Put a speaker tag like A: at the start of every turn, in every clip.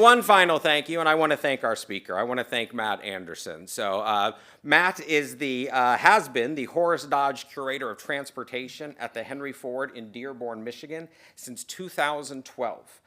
A: one final thank you, and I want to thank our speaker. I want to thank Matt Anderson. So Matt is has been the Horace Dodge Curator of Transportation at the Henry Ford in Dearborn, Michigan since 2012.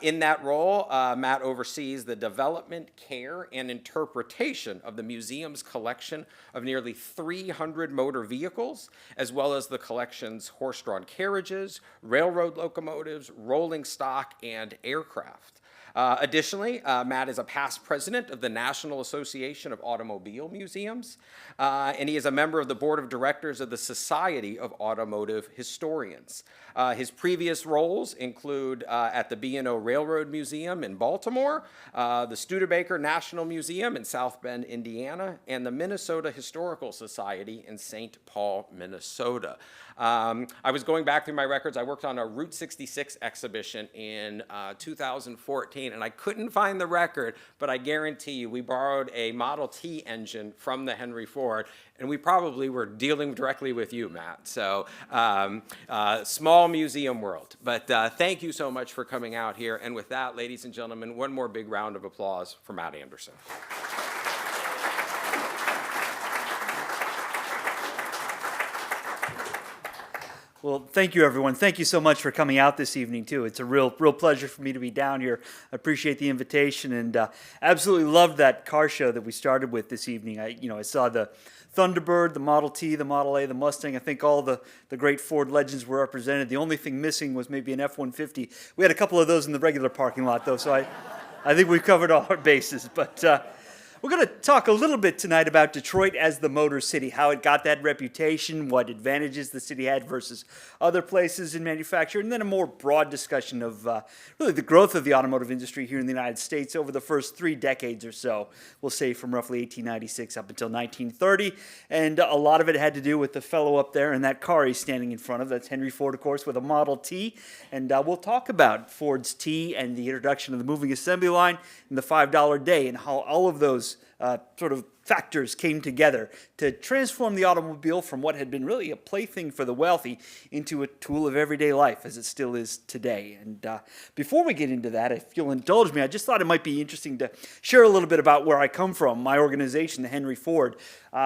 A: In that role, Matt oversees the development, care, and interpretation of the museum's collection of nearly 300 motor vehicles, as well as the collection's horse-drawn carriages, railroad locomotives, rolling stock, and aircraft. Additionally, Matt is a past president of the National Association of Automobile Museums, and he is a member of the board of directors of the Society of Automotive Historians. His previous roles include at the B&O Railroad Museum in Baltimore, the Studebaker National Museum in South Bend, Indiana, and the Minnesota Historical Society in St. Paul, Minnesota. I was going back through my records. I worked on a Route 66 exhibition in 2014, and I couldn't find the record, but I guarantee you we borrowed a Model T engine from the Henry Ford, and we probably were dealing directly with you, Matt. So small museum world. But thank you so much for coming out here. And with that, ladies and gentlemen, one more big round of applause for Matt Anderson.
B: Well, thank you, everyone. Thank you so much for coming out this evening, too. It's a real pleasure for me to be down here. I appreciate the invitation, and absolutely loved that car show that we started with this evening. I saw the Thunderbird, the Model T, the Model A, the Mustang. I think all the great Ford legends were represented. The only thing missing was maybe an F-150. We had a couple of those in the regular parking lot, though, so I think we've covered all our bases. But we're going to talk a little bit tonight about Detroit as the Motor City, how it got that reputation, what advantages the city had versus other places in manufacturing, and then a more broad discussion of really the growth of the automotive industry here in the United States over the first 3 decades or so. We'll say from roughly 1896 up until 1930, and a lot of it had to do with the fellow up there in that car he's standing in front of. That's Henry Ford, of course, with a Model T, and we'll talk about Ford's T and the introduction of the moving assembly line and the $5 day and how all of those sort of factors came together to transform the automobile from what had been really a plaything for the wealthy into a tool of everyday life, as it still is today. And before we get into that, if you'll indulge me, I just thought it might be interesting to share a little bit about where I come from, my organization, the Henry Ford.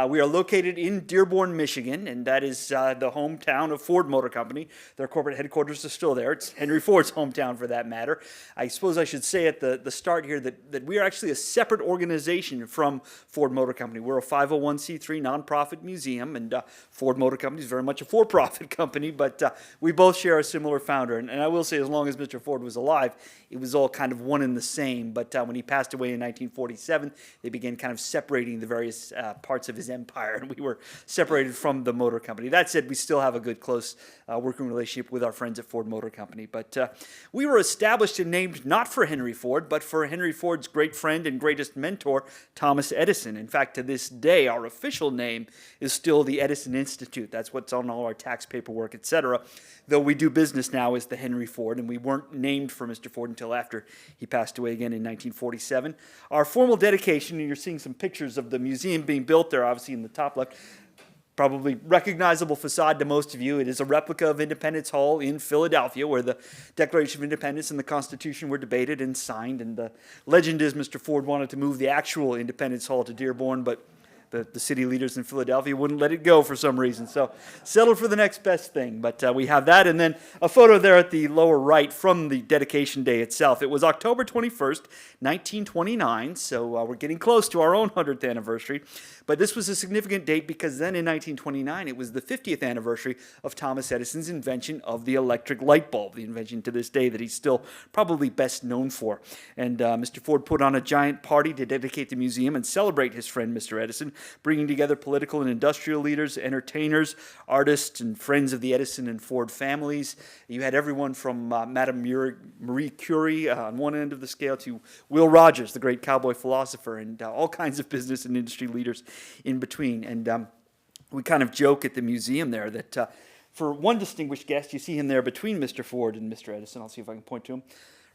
B: We are located in Dearborn, Michigan, and that is the hometown of Ford Motor Company. Their corporate headquarters are still there. It's Henry Ford's hometown, for that matter. I suppose I should say at the start here that we are actually a separate organization from Ford Motor Company. We're a 501c3 nonprofit museum, and Ford Motor Company is very much a for-profit company, but we both share a similar founder. And I will say, as long as Mr. Ford was alive, it was all kind of one and the same. But when he passed away in 1947, they began kind of separating the various parts of his empire, and we were separated from the motor company. That said, we still have a good, close working relationship with our friends at Ford Motor Company. But we were established and named not for Henry Ford, but for Henry Ford's great friend and greatest mentor, Thomas Edison. In fact, to this day, our official name is still the Edison Institute. That's what's on all our tax paperwork, etc. Though we do business now as the Henry Ford, and we weren't named for Mr. Ford until after he passed away again in 1947. Our formal dedication, and you're seeing some pictures of the museum being built there, obviously in the top left, probably recognizable facade to most of you. It is a replica of Independence Hall in Philadelphia, where the Declaration of Independence and the Constitution were debated and signed. And the legend is Mr. Ford wanted to move the actual Independence Hall to Dearborn, but the city leaders in Philadelphia wouldn't let it go for some reason. So settled for the next best thing. But we have that. And then a photo there at the lower right from the dedication day itself. It was October 21st, 1929. So we're getting close to our own 100th anniversary. But this was a significant date because then in 1929, it was the 50th anniversary of Thomas Edison's invention of the electric light bulb, the invention to this day that he's still probably best known for. And Mr. Ford put on a giant party to dedicate the museum and celebrate his friend, Mr. Edison, bringing together political and industrial leaders, entertainers, artists, and friends of the Edison and Ford families. You had everyone from Madame Marie Curie on one end of the scale to Will Rogers, the great cowboy philosopher, and all kinds of business and industry leaders in between. And we kind of joke at the museum there that for one distinguished guest, you see him there between Mr. Ford and Mr. Edison. I'll see if I can point to him.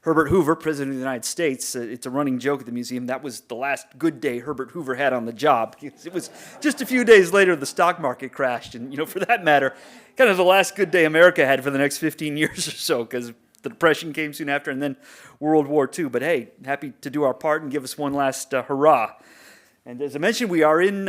B: Herbert Hoover, President of the United States. It's a running joke at the museum. That was the last good day Herbert Hoover had on the job. It was just a few days later the stock market crashed. And, for that matter, kind of the last good day America had for the next 15 years or so, because the Depression came soon after, and then World War II. But hey, happy to do our part and give us one last hurrah. And as I mentioned, we are in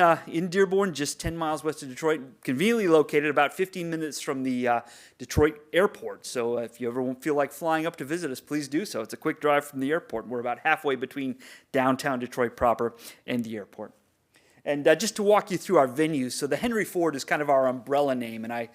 B: Dearborn, just 10 miles west of Detroit, conveniently located about 15 minutes from the Detroit airport. So if you ever feel like flying up to visit us, please do so. It's a quick drive from the airport. We're about halfway between downtown Detroit proper and the airport. And just to walk you through our venues, so the Henry Ford is kind of our umbrella name, and I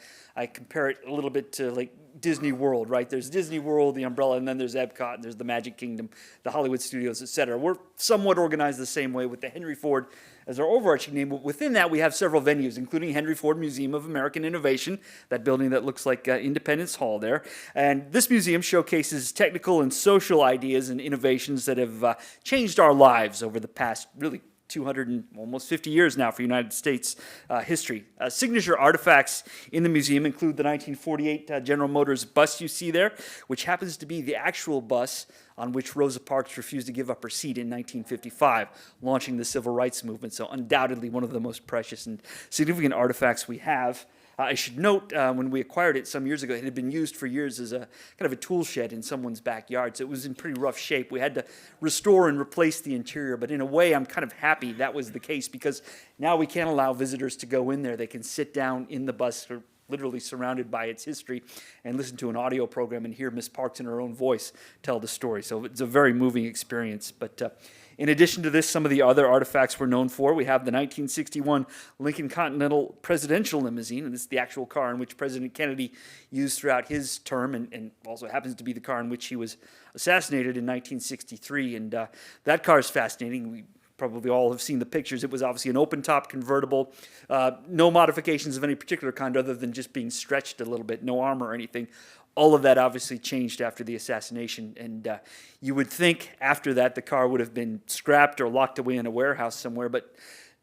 B: compare it a little bit to like Disney World, right? There's Disney World, the umbrella, and then there's Epcot, and there's the Magic Kingdom, the Hollywood Studios, etc. We're somewhat organized the same way with the Henry Ford as our overarching name. But within that, we have several venues, including Henry Ford Museum of American Innovation, that building that looks like Independence Hall there. And this museum showcases technical and social ideas and innovations that have changed our lives over the past, really, 200 and almost 50 years now for United States history. Signature artifacts in the museum include the 1948 General Motors bus you see there, which happens to be the actual bus on which Rosa Parks refused to give up her seat in 1955, launching the civil rights movement. So undoubtedly one of the most precious and significant artifacts we have. I should note, when we acquired it some years ago, it had been used for years as a kind of a tool shed in someone's backyard, so it was in pretty rough shape. We had to restore and replace the interior, but in a way, I'm kind of happy that was the case, because now we can't allow visitors to go in there. They can sit down in the bus, or literally surrounded by its history, and listen to an audio program and hear Miss Parks in her own voice tell the story. So it's a very moving experience. But in addition to this, some of the other artifacts we're known for, we have the 1961 Lincoln Continental presidential limousine, and this is the actual car in which President Kennedy used throughout his term, and also happens to be the car in which he was assassinated in 1963. And that car is fascinating. We probably all have seen the pictures. It was obviously an open-top convertible, no modifications of any particular kind other than just being stretched a little bit, no armor or anything. All of that obviously changed after the assassination, and you would think after that the car would have been scrapped or locked away in a warehouse somewhere, but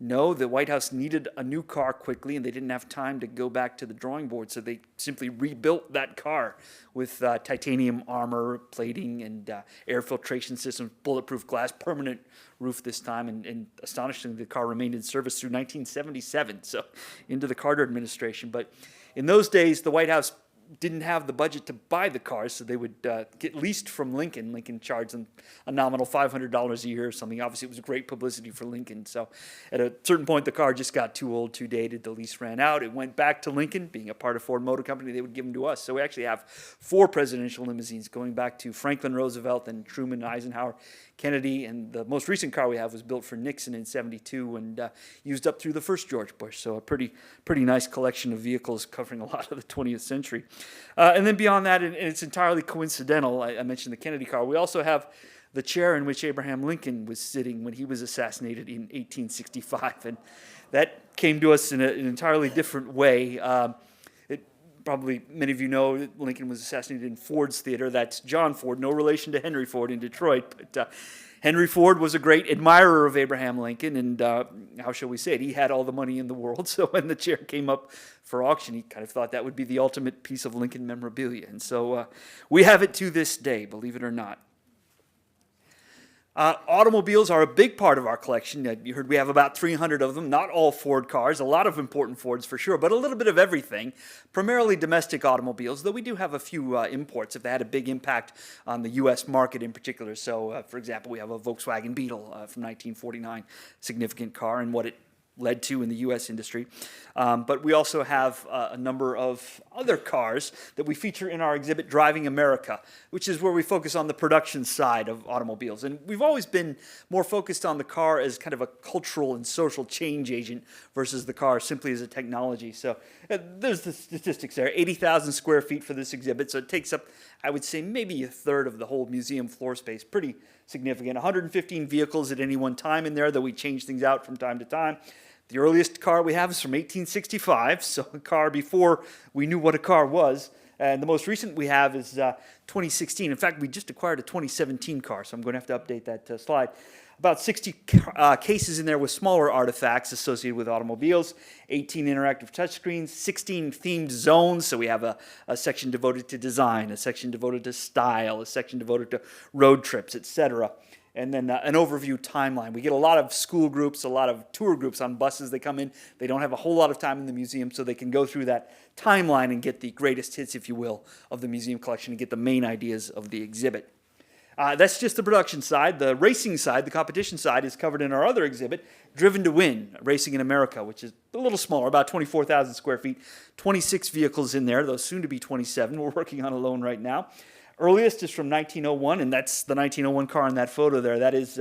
B: no, the White House needed a new car quickly, and they didn't have time to go back to the drawing board, so they simply rebuilt that car with titanium armor, plating, and air filtration systems, bulletproof glass, permanent roof this time, and astonishingly, the car remained in service through 1977, so into the Carter administration. But in those days, the White House didn't have the budget to buy the cars, so they would get leased from Lincoln. Lincoln charged them a nominal $500 a year or something. Obviously, it was great publicity for Lincoln. So at a certain point, the car just got too old, too dated. The lease ran out. It went back to Lincoln. Being a part of Ford Motor Company, they would give them to us. So we actually have 4 presidential limousines going back to Franklin Roosevelt and Truman, Eisenhower, Kennedy, and the most recent car we have was built for Nixon in '72 and used up through the first George Bush. So a pretty nice collection of vehicles covering a lot of the 20th century. And then beyond that, and it's entirely coincidental, I mentioned the Kennedy car, we also have the chair in which Abraham Lincoln was sitting when he was assassinated in 1865. And that came to us in an entirely different way. Probably many of you know that Lincoln was assassinated in Ford's Theater. That's John Ford, no relation to Henry Ford in Detroit. But Henry Ford was a great admirer of Abraham Lincoln, and how shall we say it? He had all the money in the world, so when the chair came up for auction, he kind of thought that would be the ultimate piece of Lincoln memorabilia. And so we have it to this day, believe it or not. Automobiles are a big part of our collection. You heard we have about 300 of them, not all Ford cars, a lot of important Fords for sure, but a little bit of everything, primarily domestic automobiles, though we do have a few imports if they had a big impact on the U.S. market in particular. So, for example, we have a Volkswagen Beetle from 1949, significant car and what it led to in the U.S. industry. But we also have a number of other cars that we feature in our exhibit, Driving America, which is where we focus on the production side of automobiles. And we've always been more focused on the car as kind of a cultural and social change agent versus the car simply as a technology. So there's the statistics there, 80,000 square feet for this exhibit. So it takes up, I would say, maybe a third of the whole museum floor space. Pretty significant. 115 vehicles at any one time in there, though we change things out from time to time. The earliest car we have is from 1865, so a car before we knew what a car was. And the most recent we have is 2016. In fact, we just acquired a 2017 car, so I'm going to have to update that slide. About 60 cases in there with smaller artifacts associated with automobiles, 18 interactive touchscreens, 16 themed zones. So we have a section devoted to design, a section devoted to style, a section devoted to road trips, etc. and then an overview timeline. We get a lot of school groups, a lot of tour groups on buses. They come in, they don't have a whole lot of time in the museum, so they can go through that timeline and get the greatest hits, if you will, of the museum collection and get the main ideas of the exhibit. That's just the production side. The racing side, the competition side, is covered in our other exhibit, Driven to Win, Racing in America, which is a little smaller, about 24,000 square feet, 26 vehicles in there, though soon to be 27. We're working on a loan right now. Earliest is from 1901, and that's the 1901 car in that photo there. That is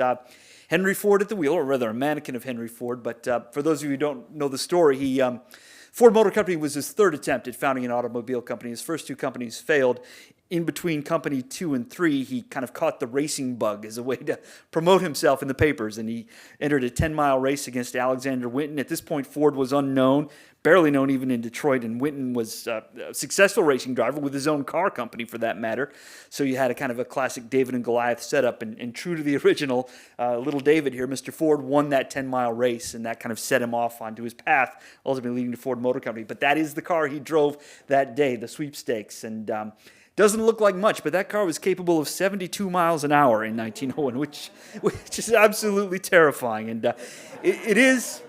B: Henry Ford at the wheel, or rather a mannequin of Henry Ford. But for those of you who don't know the story, Ford Motor Company was his third attempt at founding an automobile company. His first two companies failed. In between company 2 and 3, he kind of caught the racing bug as a way to promote himself in the papers, and he entered a 10-mile race against Alexander Winton. At this point, Ford was unknown, barely known even in Detroit, and Winton was a successful racing driver with his own car company, for that matter. So you had a kind of a classic David and Goliath setup, and true to the original, little David here, Mr. Ford won that 10-mile race, and that kind of set him off onto his path, ultimately leading to Ford Motor Company. But that is the car he drove that day, the sweepstakes, and doesn't look like much, but that car was capable of 72 miles an hour in 1901, which is absolutely terrifying. And it is,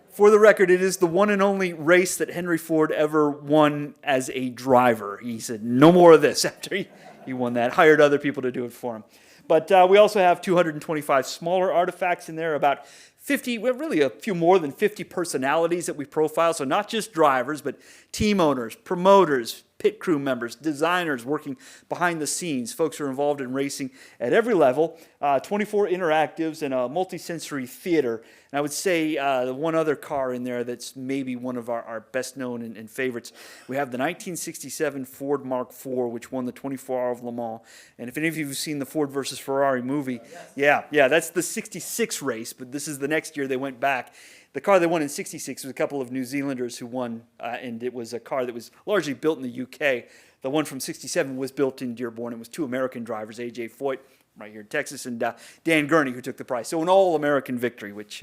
B: for the record, it is the one and only race that Henry Ford ever won as a driver. He said, no more of this after he won that, hired other people to do it for him. But we also have 225 smaller artifacts in there, about 50, well, really a few more than 50 personalities that we profile. So not just drivers, but team owners, promoters, pit crew members, designers working behind the scenes, folks who are involved in racing at every level, 24 interactives, and a multi-sensory theater. And I would say the one other car in there that's maybe one of our best known and favorites, we have the 1967 Ford Mark IV, which won the 24 Hour of Le Mans. And if any of you have seen the Ford versus Ferrari movie, yeah, that's the 66 race, but this is the next year they went back. The car they won in 66 was a couple of New Zealanders who won, and it was a car that was largely built in the UK. The one from 67 was built in Dearborn. It was two American drivers, A.J. Foyt, right here in Texas, and Dan Gurney, who took the prize. So an all-American victory, which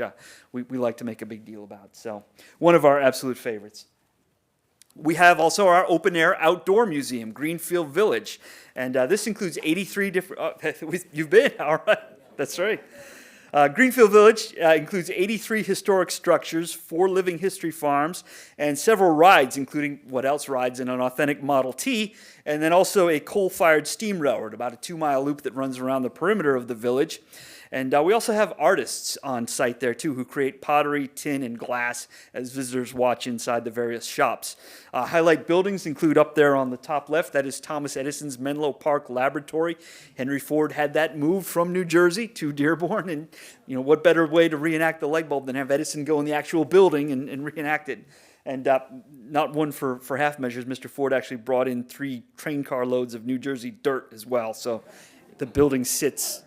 B: we like to make a big deal about. So one of our absolute favorites. We have also our open-air outdoor museum, Greenfield Village. And this includes 83 different... you've been? All right. That's right. Greenfield Village includes 83 historic structures, 4 living history farms, and several rides, including what else rides in an authentic Model T, and then also a coal-fired steam railroad, about a 2-mile loop that runs around the perimeter of the village. And we also have artists on site there, too, who create pottery, tin, and glass as visitors watch inside the various shops. Highlight buildings include up there on the top left, that is Thomas Edison's Menlo Park Laboratory. Henry Ford had that moved from New Jersey to Dearborn, and what better way to reenact the light bulb than have Edison go in the actual building and reenact it. And not one for half measures, Mr. Ford actually brought in 3 train car loads of New Jersey dirt as well. So the building sits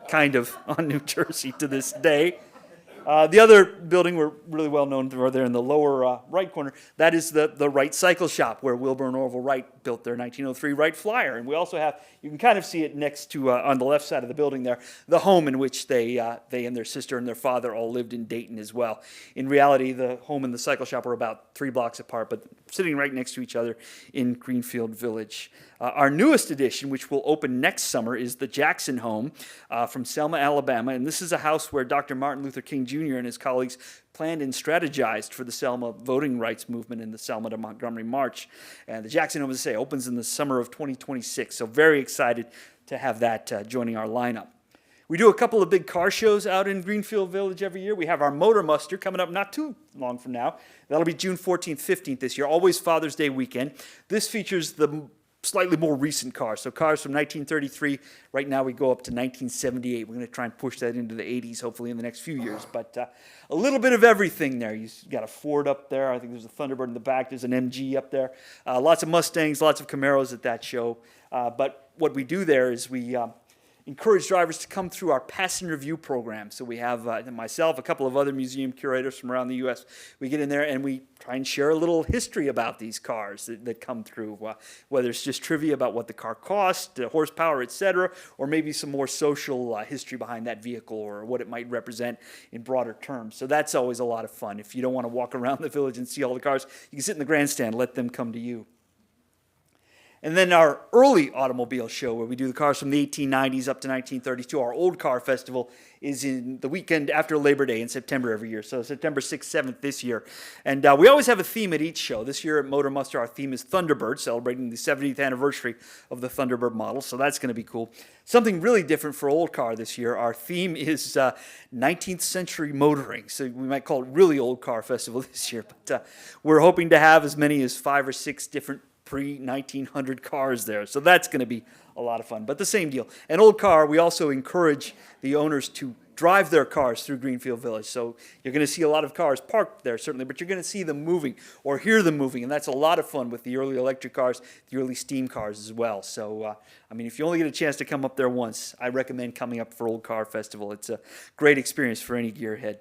B: kind of on New Jersey to this day. The other building we're really well known for there in the lower right corner, that is the Wright Cycle Shop, where Wilbur and Orville Wright built their 1903 Wright Flyer. And we also have, you can kind of see it next to, on the left side of the building there, the home in which they and their sister and their father all lived in Dayton as well. In reality, the home and the cycle shop are about 3 blocks apart, but sitting right next to each other in Greenfield Village. Our newest addition, which will open next summer, is the Jackson home from Selma, Alabama. And this is a house where Dr. Martin Luther King Jr. and his colleagues planned and strategized for the Selma voting rights movement in the Selma to Montgomery March. And the Jackson home, as I say, opens in the summer of 2026. So very excited to have that joining our lineup. We do a couple of big car shows out in Greenfield Village every year. We have our Motor Muster coming up not too long from now. That'll be June 14th, 15th this year, always Father's Day weekend. This features the slightly more recent cars. So cars from 1933, right now we go up to 1978. We're going to try and push that into the 80s, hopefully in the next few years. But a little bit of everything there. You've got a Ford up there. I think there's a Thunderbird in the back. There's an MG up there. Lots of Mustangs, lots of Camaros at that show. But what we do there is we encourage drivers to come through our pass and review program. So we have myself, a couple of other museum curators from around the U.S. We get in there and we try and share a little history about these cars that come through, whether it's just trivia about what the car cost, horsepower, etc., or maybe some more social history behind that vehicle or what it might represent in broader terms. So that's always a lot of fun. If you don't want to walk around the village and see all the cars, you can sit in the grandstand, let them come to you. And then our early automobile show, where we do the cars from the 1890s up to 1932, our Old Car Festival, is in the weekend after Labor Day in September every year. So September 6th, 7th this year. And we always have a theme at each show. This year at Motor Muster, our theme is Thunderbird, celebrating the 70th anniversary of the Thunderbird model. So that's going to be cool. Something really different for Old Car this year. Our theme is 19th century motoring. So we might call it really Old Car Festival this year. But we're hoping to have as many as 5 or 6 different pre-1900 cars there. So that's going to be a lot of fun. But the same deal. An Old Car, we also encourage the owners to drive their cars through Greenfield Village. So you're going to see a lot of cars parked there, certainly, but you're going to see them moving or hear them moving. And that's a lot of fun with the early electric cars, the early steam cars as well. So, I mean, if you only get a chance to come up there once, I recommend coming up for Old Car Festival. It's a great experience for any gearhead.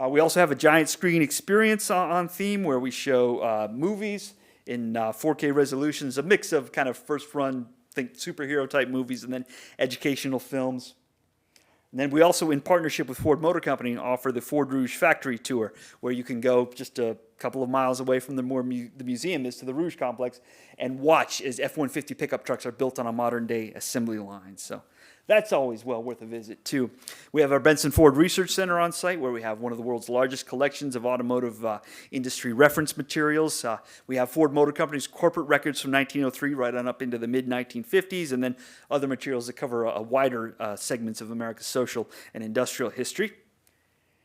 B: We also have a giant screen experience on theme where we show movies in 4K resolutions, a mix of kind of first run, think superhero type movies, and then educational films. And then we also, in partnership with Ford Motor Company, offer the Ford Rouge Factory Tour, where you can go just a couple of miles away from the museum is to the Rouge complex and watch as F-150 pickup trucks are built on a modern day assembly line. So that's always well worth a visit, too. We have our Benson Ford Research Center on site, where we have one of the world's largest collections of automotive industry reference materials. We have Ford Motor Company's corporate records from 1903 right on up into the mid-1950s, and then other materials that cover a wider segments of America's social and industrial history.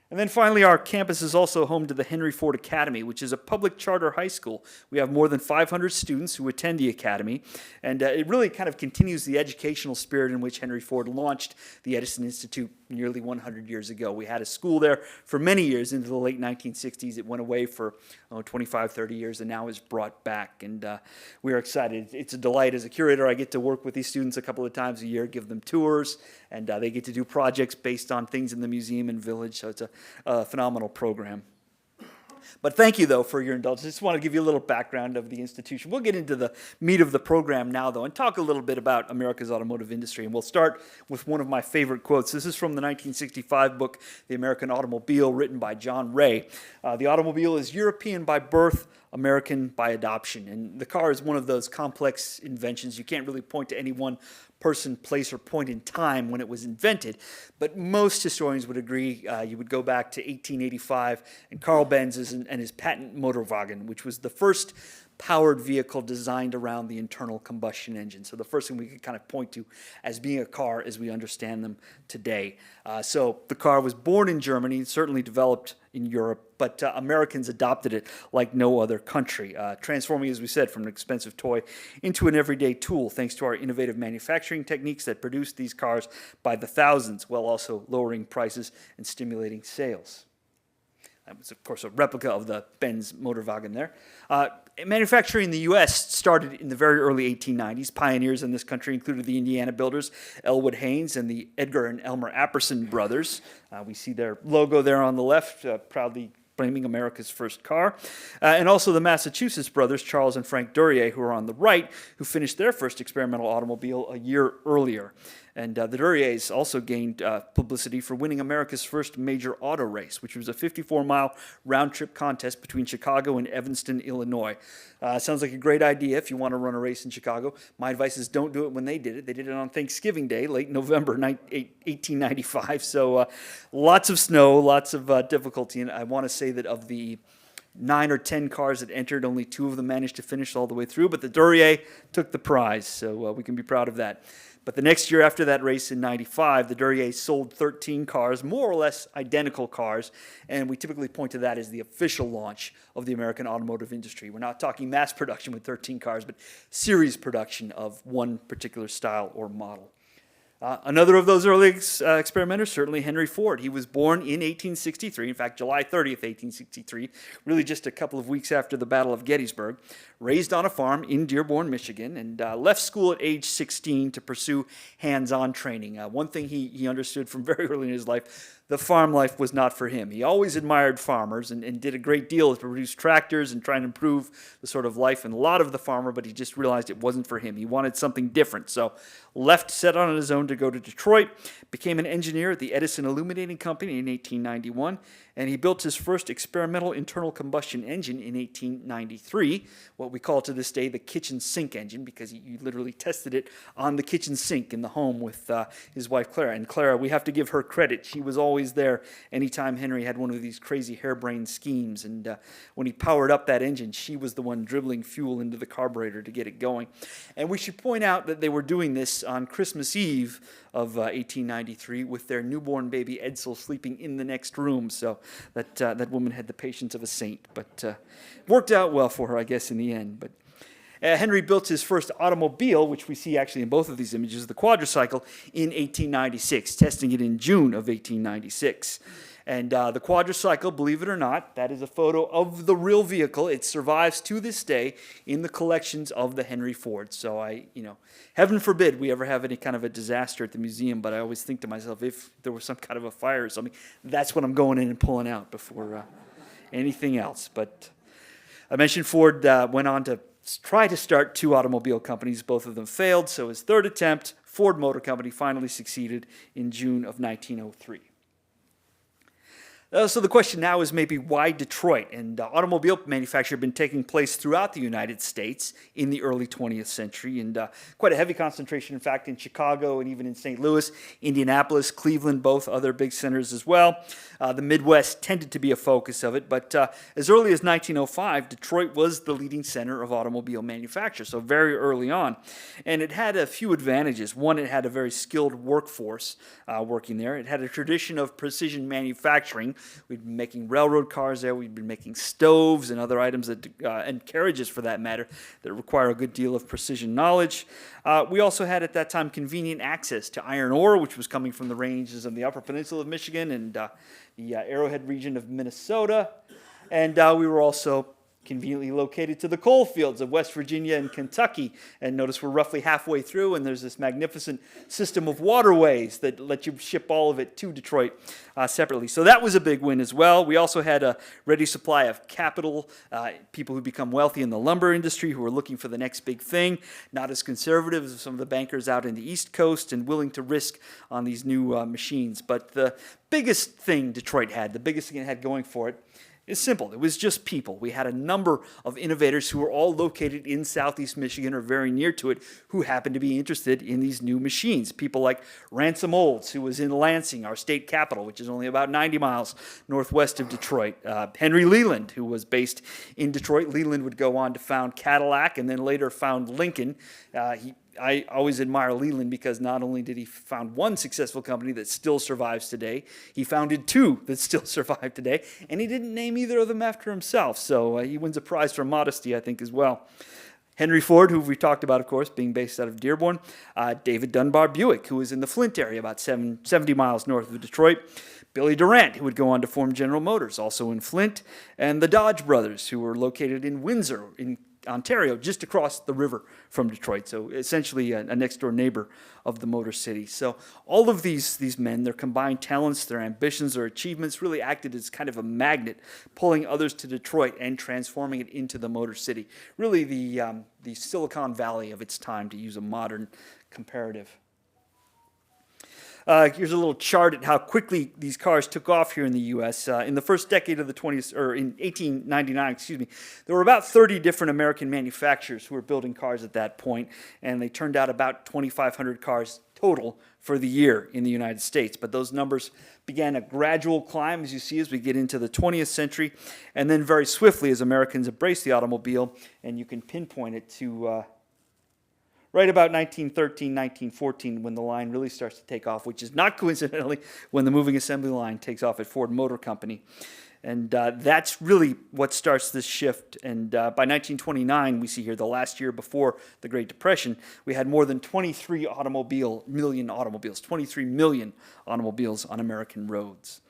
B: And then finally, our campus is also home to the Henry Ford Academy, which is a public charter high school. We have more than 500 students who attend the academy, and it really kind of continues the educational spirit in which Henry Ford launched the Edison Institute nearly 100 years ago. We had a school there for many years into the late 1960s. It went away for 25, 30 years, and now is brought back, and we are excited. It's a delight. As a curator, I get to work with these students a couple of times a year, give them tours, and they get to do projects based on things in the museum and village, so it's a phenomenal program. But thank you, though, for your indulgence. I just want to give you a little background of the institution. We'll get into the meat of the program now, though, and talk a little bit about America's automotive industry. And we'll start with one of my favorite quotes. This is from the 1965 book, The American Automobile, written by John Ray. The automobile is European by birth, American by adoption. And the car is one of those complex inventions. You can't really point to any one person, place, or point in time when it was invented. But most historians would agree you would go back to 1885 and Carl Benz and his patent Motorwagen, which was the first powered vehicle designed around the internal combustion engine. So the first thing we could kind of point to as being a car as we understand them today. So the car was born in Germany, certainly developed in Europe, but Americans adopted it like no other country, transforming, as we said, from an expensive toy into an everyday tool, thanks to our innovative manufacturing techniques that produced these cars by the thousands, while also lowering prices and stimulating sales. That was, of course, a replica of the Benz Motorwagen there. Manufacturing in the U.S. started in the very early 1890s. Pioneers in this country included the Indiana builders, Elwood Haynes and the Edgar and Elmer Apperson brothers. We see their logo there on the left, proudly claiming America's first car. And also the Massachusetts brothers, Charles and Frank Duryea, who are on the right, who finished their first experimental automobile a year earlier. And the Duryeas also gained publicity for winning America's first major auto race, which was a 54-mile round-trip contest between Chicago and Evanston, Illinois. Sounds like a great idea if you want to run a race in Chicago. My advice is don't do it when they did it. They did it on Thanksgiving Day, late November 1895. So lots of snow, lots of difficulty. And I want to say that of the 9 or 10 cars that entered, only 2 of them managed to finish all the way through. But the Duryea took the prize, so we can be proud of that. But the next year after that race in 95, the Duryea sold 13 cars, more or less identical cars, and we typically point to that as the official launch of the American automotive industry. We're not talking mass production with 13 cars, but series production of one particular style or model. Another of those early experimenters, certainly Henry Ford. He was born in 1863, in fact, July 30th, 1863, really just a couple of weeks after the Battle of Gettysburg, raised on a farm in Dearborn, Michigan, and left school at age 16 to pursue hands-on training. One thing he understood from very early in his life, the farm life was not for him. He always admired farmers and did a great deal to produce tractors and try and improve the sort of life and lot of the farmer, but he just realized it wasn't for him. He wanted something different, so left, set on his own to go to Detroit, became an engineer at the Edison Illuminating Company in 1891, and he built his first experimental internal combustion engine in 1893, what we call to this day the kitchen sink engine, because he literally tested it on the kitchen sink in the home with his wife Clara. And Clara, we have to give her credit. She was always there anytime Henry had one of these crazy harebrained schemes, and when he powered up that engine, she was the one dribbling fuel into the carburetor to get it going. And we should point out that they were doing this on Christmas Eve of 1893 with their newborn baby Edsel sleeping in the next room. So that woman had the patience of a saint, but worked out well for her, I guess, in the end. But Henry built his first automobile, which we see actually in both of these images, the quadricycle, in 1896, testing it in June of 1896. And the quadricycle, believe it or not, that is a photo of the real vehicle. It survives to this day in the collections of the Henry Ford. So heaven forbid we ever have any kind of a disaster at the museum, but I always think to myself, if there was some kind of a fire or something, that's what I'm going in and pulling out before anything else. But I mentioned Ford went on to try to start 2 automobile companies. Both of them failed, so his third attempt, Ford Motor Company, finally succeeded in June of 1903. So the question now is maybe why Detroit? And automobile manufacture had been taking place throughout the United States in the early 20th century, and quite a heavy concentration, in fact, in Chicago and even in St. Louis, Indianapolis, Cleveland, both other big centers as well. The Midwest tended to be a focus of it, but as early as 1905, Detroit was the leading center of automobile manufacture, so very early on. And it had a few advantages. One, it had a very skilled workforce working there. It had a tradition of precision manufacturing. We'd been making railroad cars there. We'd been making stoves and other items and carriages, for that matter, that require a good deal of precision knowledge. We also had at that time convenient access to iron ore, which was coming from the ranges of the Upper Peninsula of Michigan and the Arrowhead region of Minnesota. And we were also conveniently located to the coal fields of West Virginia and Kentucky. And notice we're roughly halfway through, and there's this magnificent system of waterways that let you ship all of it to Detroit separately. So that was a big win as well. We also had a ready supply of capital, people who become wealthy in the lumber industry who are looking for the next big thing, not as conservative as some of the bankers out in the East Coast and willing to risk on these new machines. But the biggest thing Detroit had, the biggest thing it had going for it, is simple. It was just people. We had a number of innovators who were all located in southeast Michigan or very near to it who happened to be interested in these new machines. People like Ransom Olds, who was in Lansing, our state capital, which is only about 90 miles northwest of Detroit. Henry Leland, who was based in Detroit. Leland would go on to found Cadillac and then later found Lincoln. I always admire Leland because not only did he found one successful company that still survives today, he founded 2 that still survive today, and he didn't name either of them after himself, so he wins a prize for modesty, I think, as well. Henry Ford, who we talked about, of course, being based out of Dearborn. David Dunbar Buick, who was in the Flint area, about 70 miles north of Detroit. Billy Durant, who would go on to form General Motors, also in Flint. And the Dodge brothers, who were located in Windsor, in Ontario, just across the river from Detroit, so essentially a next-door neighbor of the Motor City. So all of these men, their combined talents, their ambitions, their achievements really acted as kind of a magnet, pulling others to Detroit and transforming it into the Motor City. Really the Silicon Valley of its time, to use a modern comparative. Here's a little chart at how quickly these cars took off here in the U.S. In the first decade of the 20th, or in 1899, there were about 30 different American manufacturers who were building cars at that point, and they turned out about 2,500 cars total for the year in the United States. But those numbers began a gradual climb, as you see, as we get into the 20th century, and then very swiftly as Americans embraced the automobile, and you can pinpoint it to right about 1913, 1914, when the line really starts to take off, which is not coincidentally when the moving assembly line takes off at Ford Motor Company. And that's really what starts this shift. And by 1929, we see here the last year before the Great Depression, we had more than 23 million automobiles on American roads.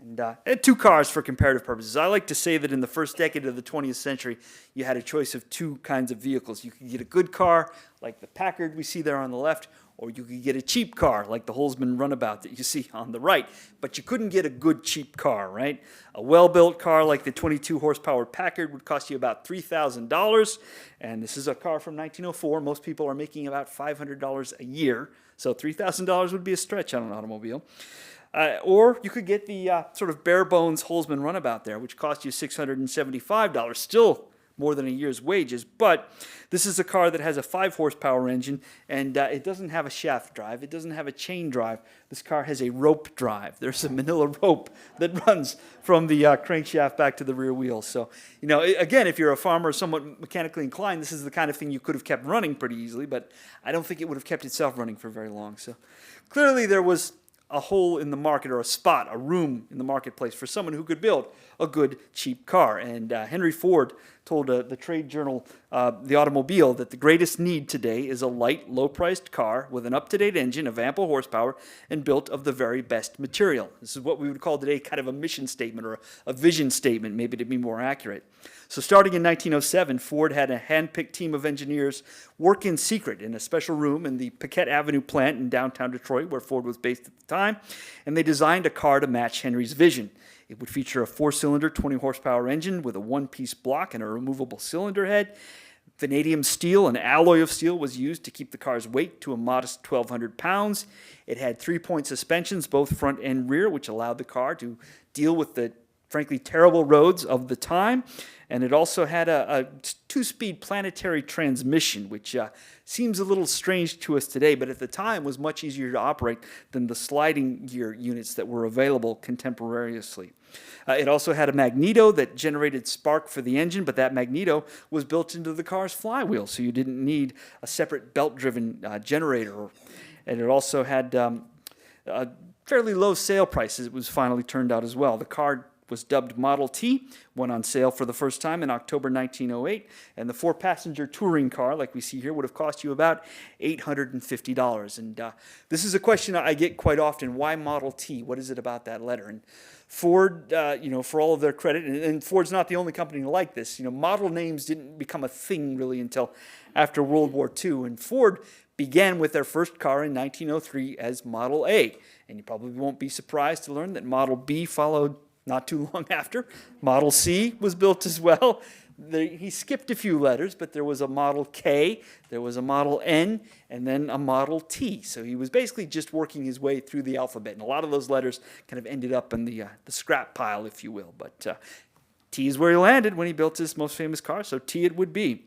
B: And 2 cars for comparative purposes. I like to say that in the first decade of the 20th century, you had a choice of 2 kinds of vehicles. You could get a good car, like the Packard we see there on the left, or you could get a cheap car, like the Holzman Runabout that you see on the right. But you couldn't get a good cheap car, right? A well-built car like the 22-horsepower Packard would cost you about $3,000. And this is a car from 1904. Most people are making about $500 a year. So $3,000 would be a stretch on an automobile. Or you could get the sort of bare bones Holzman runabout there, which cost you $675, still more than a year's wages. But this is a car that has a 5 horsepower engine, and it doesn't have a shaft drive. It doesn't have a chain drive. This car has a rope drive. There's a manila rope that runs from the crankshaft back to the rear wheels. So, again, if you're a farmer somewhat mechanically inclined, this is the kind of thing you could have kept running pretty easily, but I don't think it would have kept itself running for very long. So clearly there was a hole in the market, or a spot, a room in the marketplace for someone who could build a good, cheap car. And Henry Ford told the trade journal, The Automobile, that the greatest need today is a light, low-priced car with an up-to-date engine of ample horsepower and built of the very best material. This is what we would call today kind of a mission statement, or a vision statement, maybe to be more accurate. So starting in 1907, Ford had a hand-picked team of engineers work in secret in a special room in the Paquette Avenue plant in downtown Detroit, where Ford was based at the time, and they designed a car to match Henry's vision. It would feature a 4-cylinder, 20-horsepower engine with a one-piece block and a removable cylinder head. Vanadium steel, an alloy of steel, was used to keep the car's weight to a modest 1,200 pounds. It had 3-point suspensions, both front and rear, which allowed the car to deal with the frankly terrible roads of the time. And it also had a 2-speed planetary transmission, which seems a little strange to us today, but at the time was much easier to operate than the sliding gear units that were available contemporaneously. It also had a magneto that generated spark for the engine, but that magneto was built into the car's flywheel, so you didn't need a separate belt-driven generator. And it also had fairly low sale prices. It was finally turned out as well. The car was dubbed Model T, went on sale for the first time in October 1908, and the 4-passenger touring car, like we see here, would have cost you about $850. And this is a question I get quite often: why Model T? What is it about that letter? And Ford, for all of their credit, and Ford's not the only company like this, model names didn't become a thing really until after World War II, and Ford began with their first car in 1903 as Model A, and you probably won't be surprised to learn that Model B followed not too long after. Model C was built as well. He skipped a few letters, but there was a Model K, there was a Model N, and then a Model T. So he was basically just working his way through the alphabet, and a lot of those letters kind of ended up in the scrap pile, if you will. But T is where he landed when he built his most famous car, so T it would be.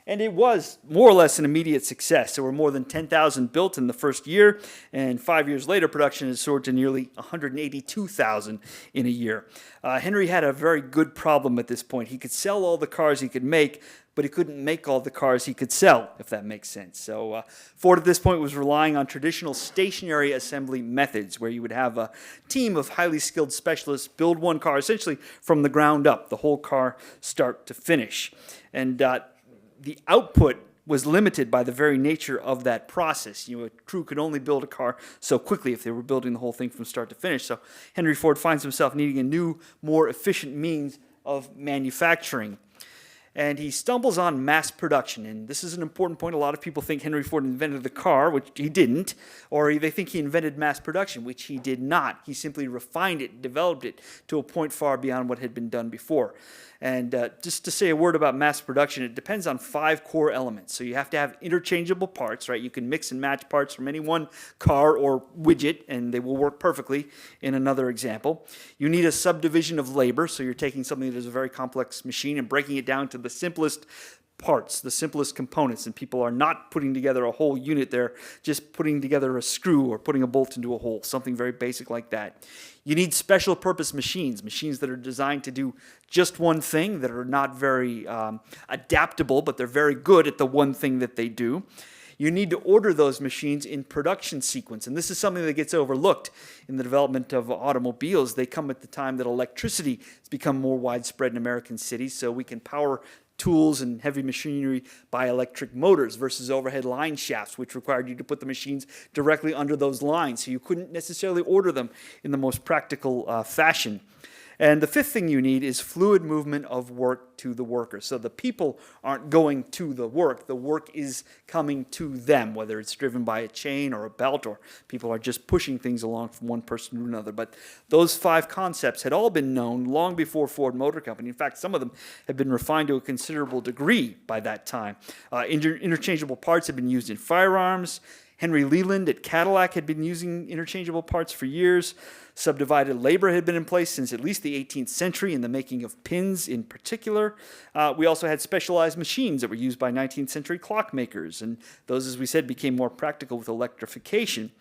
B: And it was more or less an immediate success. There were more than 10,000 built in the first year, and 5 years later, production had soared to nearly 182,000 in a year. Henry had a very good problem at this point. He could sell all the cars he could make, but he couldn't make all the cars he could sell, if that makes sense. So Ford at this point was relying on traditional stationary assembly methods, where you would have a team of highly skilled specialists build one car essentially from the ground up, the whole car start to finish. And the output was limited by the very nature of that process. A crew could only build a car so quickly if they were building the whole thing from start to finish. So Henry Ford finds himself needing a new, more efficient means of manufacturing. And he stumbles on mass production. And this is an important point. A lot of people think Henry Ford invented the car, which he didn't, or they think he invented mass production, which he did not. He simply refined it, developed it to a point far beyond what had been done before. And just to say a word about mass production, it depends on 5 core elements. So you have to have interchangeable parts, right? You can mix and match parts from any one car or widget, and they will work perfectly in another example. You need a subdivision of labor, so you're taking something that is a very complex machine and breaking it down to the simplest parts, the simplest components, and people are not putting together a whole unit. They're just putting together a screw or putting a bolt into a hole, something very basic like that. You need special purpose machines that are designed to do just one thing, that are not very adaptable, but they're very good at the one thing that they do. You need to order those machines in production sequence, and this is something that gets overlooked in the development of automobiles. They come at the time that electricity has become more widespread in American cities, so we can power tools and heavy machinery by electric motors versus overhead line shafts, which required you to put the machines directly under those lines, so you couldn't necessarily order them in the most practical fashion. And the 5th thing you need is fluid movement of work to the worker. So the people aren't going to the work is coming to them, whether it's driven by a chain or a belt, or people are just pushing things along from one person to another. But those 5 concepts had all been known long before Ford Motor Company. In fact, some of them had been refined to a considerable degree by that time. Interchangeable parts had been used in firearms. Henry Leland at Cadillac had been using interchangeable parts for years. Subdivided labor had been in place since at least the 18th century in the making of pins in particular. We also had specialized machines that were used by 19th century clockmakers, and those, as we said, became more practical with electrification.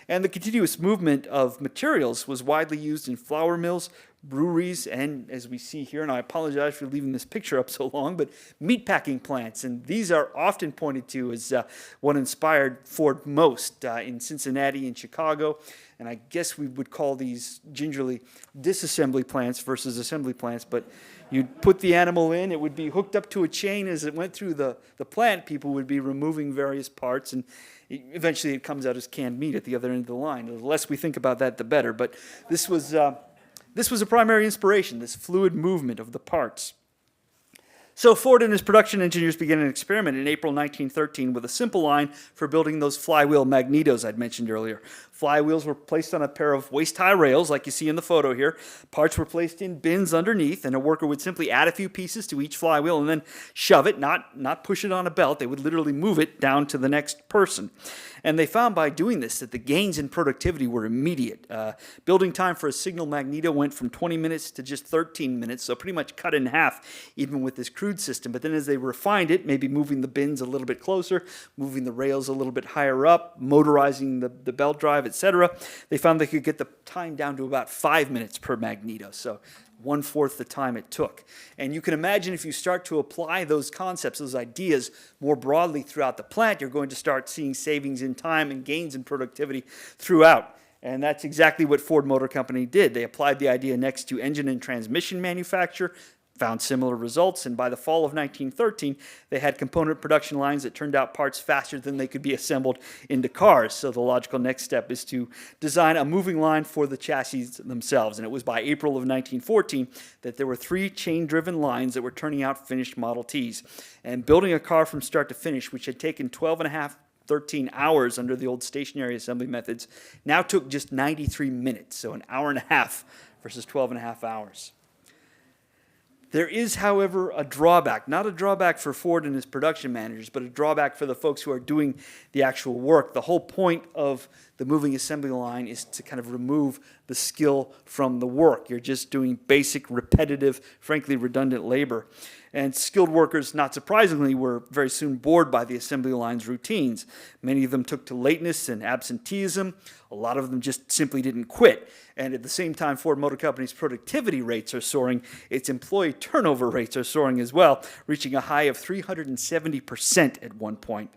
B: And the continuous movement of materials was widely used in flour mills, breweries, and as we see here, and I apologize for leaving this picture up so long, but meatpacking plants. And these are often pointed to as what inspired Ford most in Cincinnati and Chicago. And I guess we would call these gingerly disassembly plants versus assembly plants, but you'd put the animal in, it would be hooked up to a chain as it went through the plant. People would be removing various parts, and eventually it comes out as canned meat at the other end of the line. The less we think about that, the better. But this was a primary inspiration, this fluid movement of the parts. So Ford and his production engineers began an experiment in April 1913 with a simple line for building those flywheel magnetos I'd mentioned earlier. Flywheels were placed on a pair of waist-high rails, like you see in the photo here. Parts were placed in bins underneath, and a worker would simply add a few pieces to each flywheel and then shove it, not push it on a belt. They would literally move it down to the next person. And they found by doing this that the gains in productivity were immediate. Building time for a signal magneto went from 20 minutes to just 13 minutes, so pretty much cut in half, even with this crude system. But then as they refined it, maybe moving the bins a little bit closer, moving the rails a little bit higher up, motorizing the belt drive, etc., they found they could get the time down to about 5 minutes per magneto. So 1/4 the time it took. And you can imagine if you start to apply those concepts, those ideas more broadly throughout the plant, you're going to start seeing savings in time and gains in productivity throughout. And that's exactly what Ford Motor Company did. They applied the idea next to engine and transmission manufacture, found similar results, and by the fall of 1913, they had component production lines that turned out parts faster than they could be assembled into cars. So the logical next step is to design a moving line for the chassis themselves. And it was by April of 1914 that there were 3 chain-driven lines that were turning out finished Model Ts. And building a car from start to finish, which had taken 12 and a half 13 hours under the old stationary assembly methods, now took just 93 minutes, so an hour and a half versus 12 and a half hours. There is, however, a drawback, not a drawback for Ford and his production managers, but a drawback for the folks who are doing the actual work. The whole point of the moving assembly line is to kind of remove the skill from the work. You're just doing basic, repetitive, frankly redundant labor. And skilled workers, not surprisingly, were very soon bored by the assembly line's routines. Many of them took to lateness and absenteeism. A lot of them just simply didn't quit. And at the same time, Ford Motor Company's productivity rates are soaring. Its employee turnover rates are soaring as well, reaching a high of 370% at one point.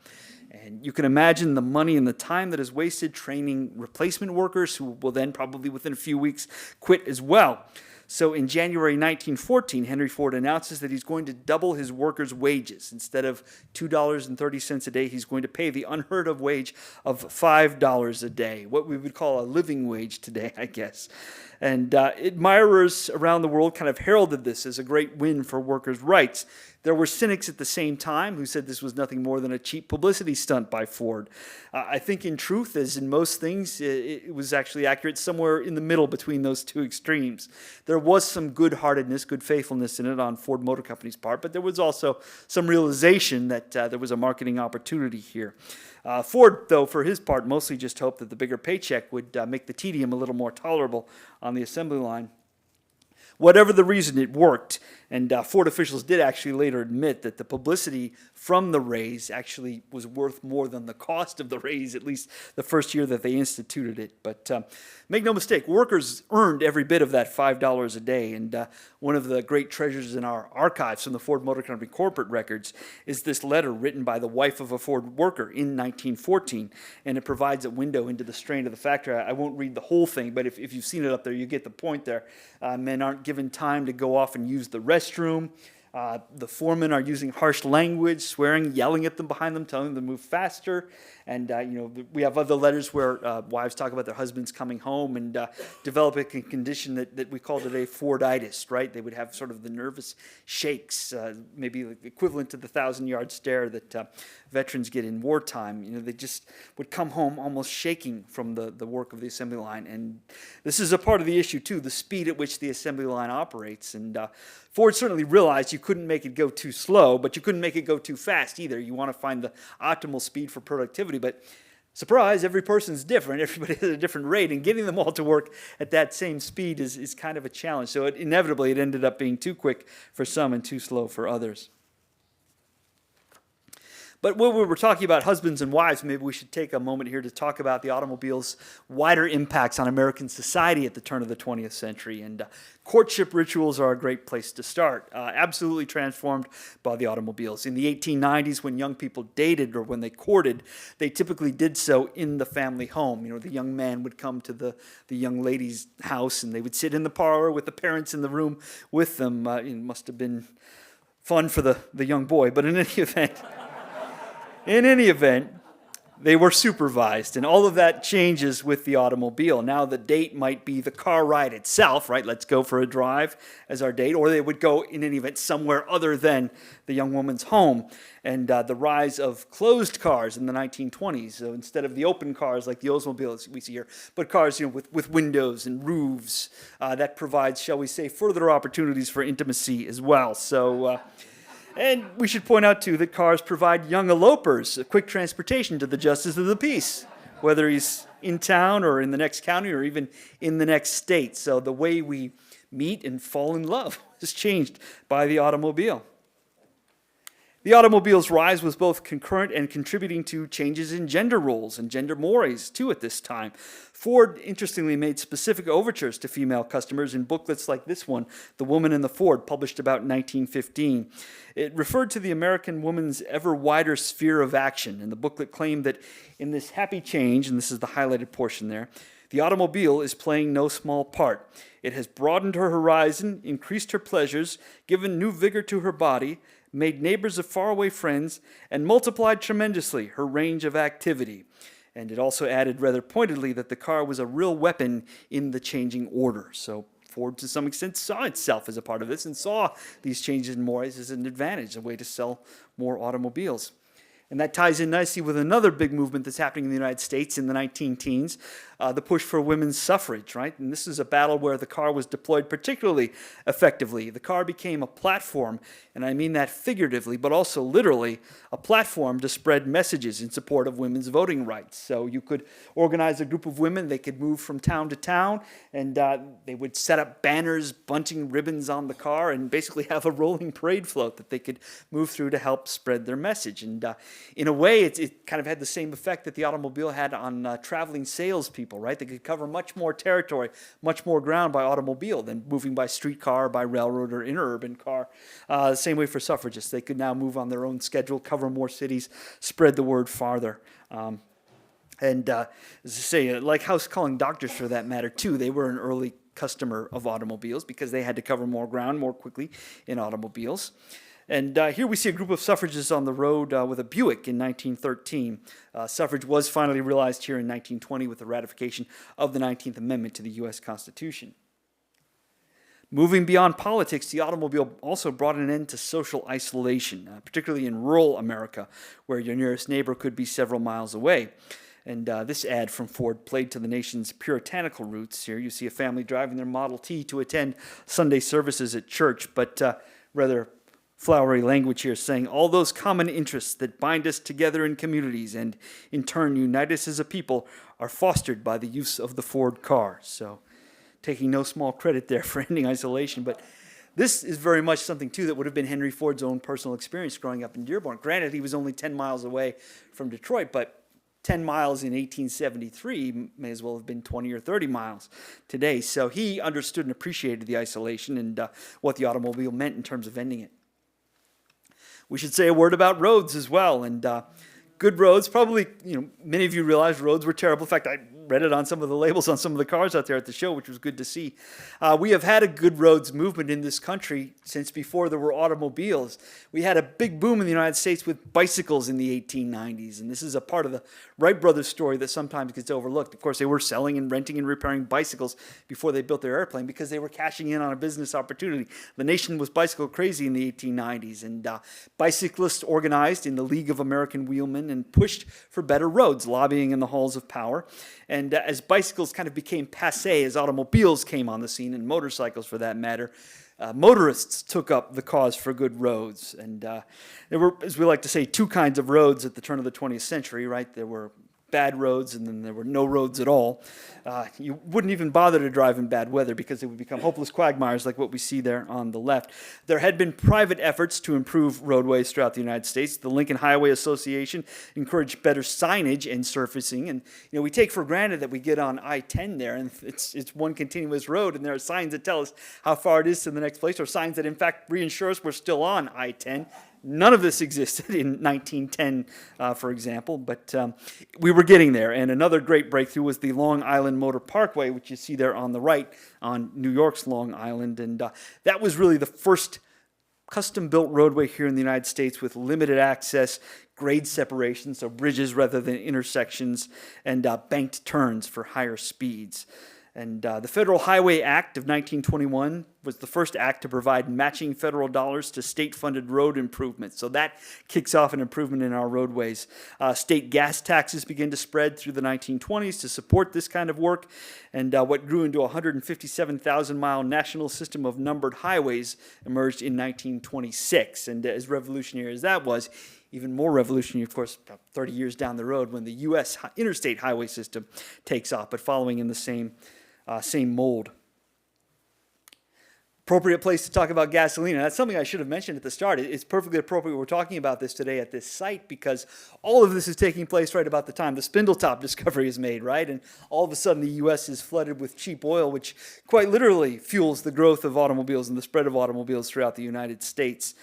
B: And you can imagine the money and the time that is wasted training replacement workers who will then probably within a few weeks quit as well. So in January 1914, Henry Ford announces that he's going to double his workers' wages. Instead of $2.30 a day, he's going to pay the unheard of wage of $5 a day, what we would call a living wage today, I guess. And admirers around the world kind of heralded this as a great win for workers' rights. There were cynics at the same time who said this was nothing more than a cheap publicity stunt by Ford. I think in truth, as in most things, it was actually accurate somewhere in the middle between those two extremes. There was some good-heartedness, good faithfulness in it on Ford Motor Company's part, but there was also some realization that there was a marketing opportunity here. Ford, though, for his part, mostly just hoped that the bigger paycheck would make the tedium a little more tolerable on the assembly line. Whatever the reason, it worked. And Ford officials did actually later admit that the publicity from the raise actually was worth more than the cost of the raise, at least the first year that they instituted it. But make no mistake, workers earned every bit of that $5 a day. And one of the great treasures in our archives from the Ford Motor Company corporate records is this letter written by the wife of a Ford worker in 1914. And it provides a window into the strain of the factory. I won't read the whole thing, but if you've seen it up there, you get the point there. Men aren't given time to go off and use the restroom. The foremen are using harsh language, swearing, yelling at them behind them, telling them to move faster. And, we have other letters where wives talk about their husbands coming home and developing a condition that we call today Forditis, right? They would have sort of the nervous shakes, maybe equivalent to the 1,000-yard stare that veterans get in wartime. They just would come home almost shaking from the work of the assembly line. And this is a part of the issue, too, the speed at which the assembly line operates. And Ford certainly realized you couldn't make it go too slow, but you couldn't make it go too fast either. You want to find the optimal speed for productivity, but surprise, every person's different. Everybody has a different rate, and getting them all to work at that same speed is kind of a challenge. So inevitably, it ended up being too quick for some and too slow for others. But when we were talking about husbands and wives, maybe we should take a moment here to talk about the automobile's wider impacts on American society at the turn of the 20th century. And courtship rituals are a great place to start, absolutely transformed by the automobiles. In the 1890s, when young people dated or when they courted, they typically did so in the family home. You know, the young man would come to the young lady's house, and they would sit in the parlor with the parents in the room with them. It must have been fun for the young boy, but in any event... In any event, they were supervised, and all of that changes with the automobile. Now the date might be the car ride itself, right? Let's go for a drive as our date, or they would go, in any event, somewhere other than the young woman's home. And the rise of closed cars in the 1920s, so instead of the open cars like the Oldsmobile we see here, but cars with windows and roofs, that provides, shall we say, further opportunities for intimacy as well. So... And we should point out, too, that cars provide young elopers a quick transportation to the justice of the peace, whether he's in town or in the next county or even in the next state. So the way we meet and fall in love is changed by the automobile. The automobile's rise was both concurrent and contributing to changes in gender roles and gender mores, too, at this time. Ford, interestingly, made specific overtures to female customers in booklets like this one, The Woman in the Ford, published about 1915. It referred to the American woman's ever wider sphere of action, and the booklet claimed that in this happy change, and this is the highlighted portion there, the automobile is playing no small part. It has broadened her horizon, increased her pleasures, given new vigor to her body, made neighbors of faraway friends, and multiplied tremendously her range of activity. And it also added rather pointedly that the car was a real weapon in the changing order. So Ford, to some extent, saw itself as a part of this and saw these changes in mores as an advantage, a way to sell more automobiles. And that ties in nicely with another big movement that's happening in the United States in the 19-teens, the push for women's suffrage, right? And this is a battle where the car was deployed particularly effectively. The car became a platform, and I mean that figuratively, but also literally, a platform to spread messages in support of women's voting rights. So you could organize a group of women, they could move from town to town, and they would set up banners, bunting ribbons on the car, and basically have a rolling parade float that they could move through to help spread their message. And in a way, it kind of had the same effect that the automobile had on traveling salespeople, right? They could cover much more territory, much more ground by automobile than moving by streetcar, by railroad, or interurban car. Same way for suffragists. They could now move on their own schedule, cover more cities, spread the word farther. And as I say, like house calling doctors for that matter, too, they were an early customer of automobiles because they had to cover more ground more quickly in automobiles. And here we see a group of suffragists on the road with a Buick in 1913. Suffrage was finally realized here in 1920 with the ratification of the 19th Amendment to the U.S. Constitution. Moving beyond politics, the automobile also brought an end to social isolation, particularly in rural America, where your nearest neighbor could be several miles away. And this ad from Ford played to the nation's puritanical roots. Here you see a family driving their Model T to attend Sunday services at church, but rather flowery language here saying, all those common interests that bind us together in communities and in turn unite us as a people are fostered by the use of the Ford car. So taking no small credit there for ending isolation, but this is very much something, too, that would have been Henry Ford's own personal experience growing up in Dearborn. Granted, he was only 10 miles away from Detroit, but 10 miles in 1873 may as well have been 20 or 30 miles today. So he understood and appreciated the isolation and what the automobile meant in terms of ending it. We should say a word about roads as well, and good roads. Probably, many of you realize roads were terrible. In fact, I read it on some of the labels on some of the cars out there at the show, which was good to see. We have had a good roads movement in this country since before there were automobiles. We had a big boom in the United States with bicycles in the 1890s, and this is a part of the Wright brothers story that sometimes gets overlooked. Of course, they were selling and renting and repairing bicycles before they built their airplane because they were cashing in on a business opportunity. The nation was bicycle crazy in the 1890s, and bicyclists organized in the League of American Wheelmen and pushed for better roads, lobbying in the halls of power. And as bicycles kind of became passé, as automobiles came on the scene, and motorcycles for that matter, motorists took up the cause for good roads. And there were, as we like to say, two kinds of roads at the turn of the 20th century, right? There were bad roads, and then there were no roads at all. You wouldn't even bother to drive in bad weather because it would become hopeless quagmires like what we see there on the left. There had been private efforts to improve roadways throughout the United States. The Lincoln Highway Association encouraged better signage and surfacing. And we take for granted that we get on I-10 there, and it's one continuous road, and there are signs that tell us how far it is to the next place, or signs that in fact reassure us we're still on I-10. None of this existed in 1910, for example, but we were getting there. And another great breakthrough was the Long Island Motor Parkway, which you see there on the right on New York's Long Island. And that was really the first custom-built roadway here in the United States with limited access, grade separation, so bridges rather than intersections, and banked turns for higher speeds. And the Federal Highway Act of 1921 was the first act to provide matching federal dollars to state-funded road improvements. So that kicks off an improvement in our roadways. State gas taxes began to spread through the 1920s to support this kind of work. And what grew into a 157,000-mile national system of numbered highways emerged in 1926. And as revolutionary as that was, even more revolutionary, of course, about 30 years down the road when the U.S. interstate highway system takes off, but following in the same mold. Appropriate place to talk about gasoline, and that's something I should have mentioned at the start. It's perfectly appropriate we're talking about this today at this site because all of this is taking place right about the time the Spindletop discovery is made, right? And all of a sudden the U.S. is flooded with cheap oil, which quite literally fuels the growth of automobiles and the spread of automobiles throughout the United States.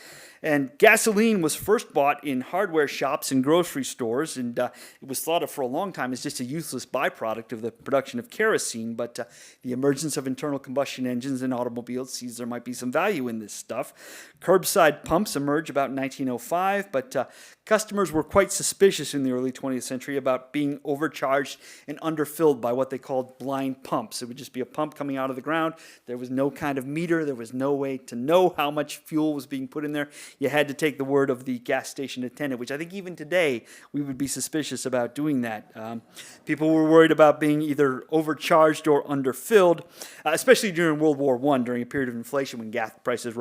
B: And gasoline was first bought in hardware shops and grocery stores, and it was thought of for a long time as just a useless byproduct of the production of kerosene, but the emergence of internal combustion engines in automobiles sees there might be some value in this stuff. Curbside pumps emerged about 1905, but customers were quite suspicious in the early 20th century about being overcharged and underfilled by what they called blind pumps. It would just be a pump coming out of the ground. There was no kind of meter. There was no way to know how much fuel was being put in there. You had to take the word of the gas station attendant, which I think even today we would be suspicious about doing that. People were worried about being either overcharged or underfilled, especially during World War I, during a period of inflation when gas prices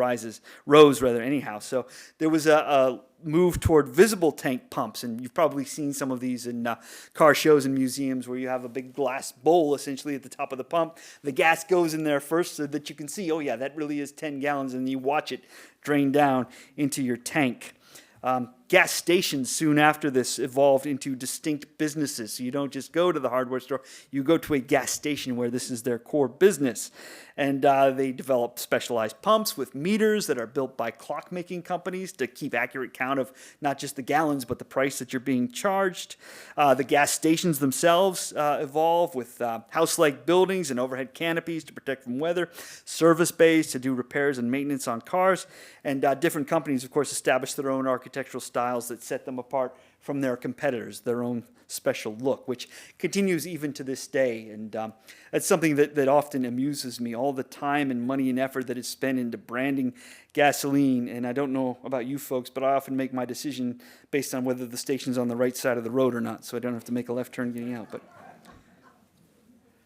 B: rose anyhow. So there was a move toward visible tank pumps, and you've probably seen some of these in car shows and museums where you have a big glass bowl essentially at the top of the pump. The gas goes in there first so that you can see, oh yeah, that really is 10 gallons, and you watch it drain down into your tank. Gas stations soon after this evolved into distinct businesses. So you don't just go to the hardware store, you go to a gas station where this is their core business. And they developed specialized pumps with meters that are built by clock-making companies to keep accurate count of not just the gallons, but the price that you're being charged. The gas stations themselves evolve with house-like buildings and overhead canopies to protect from weather, service bays to do repairs and maintenance on cars, and different companies, of course, established their own architectural styles that set them apart from their competitors, their own special look, which continues even to this day. And that's something that often amuses me, all the time and money and effort that is spent into branding gasoline. And I don't know about you folks, but I often make my decision based on whether the station's on the right side of the road or not, so I don't have to make a left turn getting out. But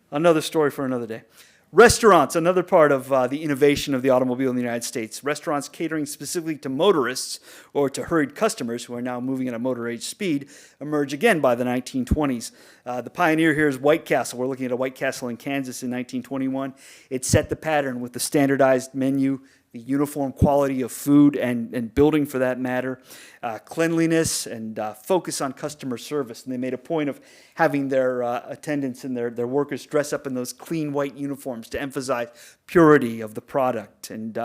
B: another story for another day. Restaurants, another part of the innovation of the automobile in the United States. Restaurants catering specifically to motorists or to hurried customers who are now moving at a motor age speed emerge again by the 1920s. The pioneer here is White Castle. We're looking at a White Castle in Kansas in 1921. It set the pattern with the standardized menu, the uniform quality of food and building for that matter, cleanliness, and focus on customer service. And they made a point of having their attendants and their workers dress up in those clean white uniforms to emphasize purity of the product. And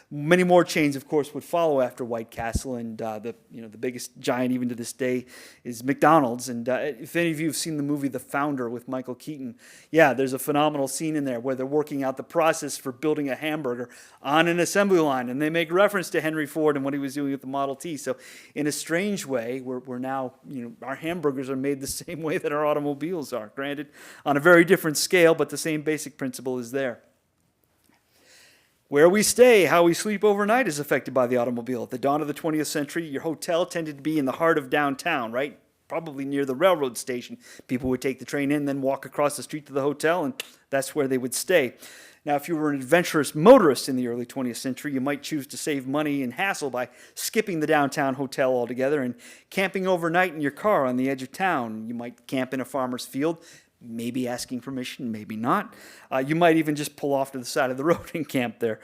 B: many more chains, of course, would follow after White Castle. And the biggest giant even to this day is McDonald's. And if any of you have seen the movie The Founder with Michael Keaton, yeah, there's a phenomenal scene in there where they're working out the process for building a hamburger on an assembly line, and they make reference to Henry Ford and what he was doing with the Model T. So in a strange way, we're now, our hamburgers are made the same way that our automobiles are, granted on a very different scale, but the same basic principle is there. Where we stay, how we sleep overnight is affected by the automobile. At the dawn of the 20th century, your hotel tended to be in the heart of downtown, right? Probably near the railroad station. People would take the train in, then walk across the street to the hotel, and that's where they would stay. Now, if you were an adventurous motorist in the early 20th century, you might choose to save money and hassle by skipping the downtown hotel altogether and camping overnight in your car on the edge of town. You might camp in a farmer's field, maybe asking permission, maybe not. You might even just pull off to the side of the road and camp there.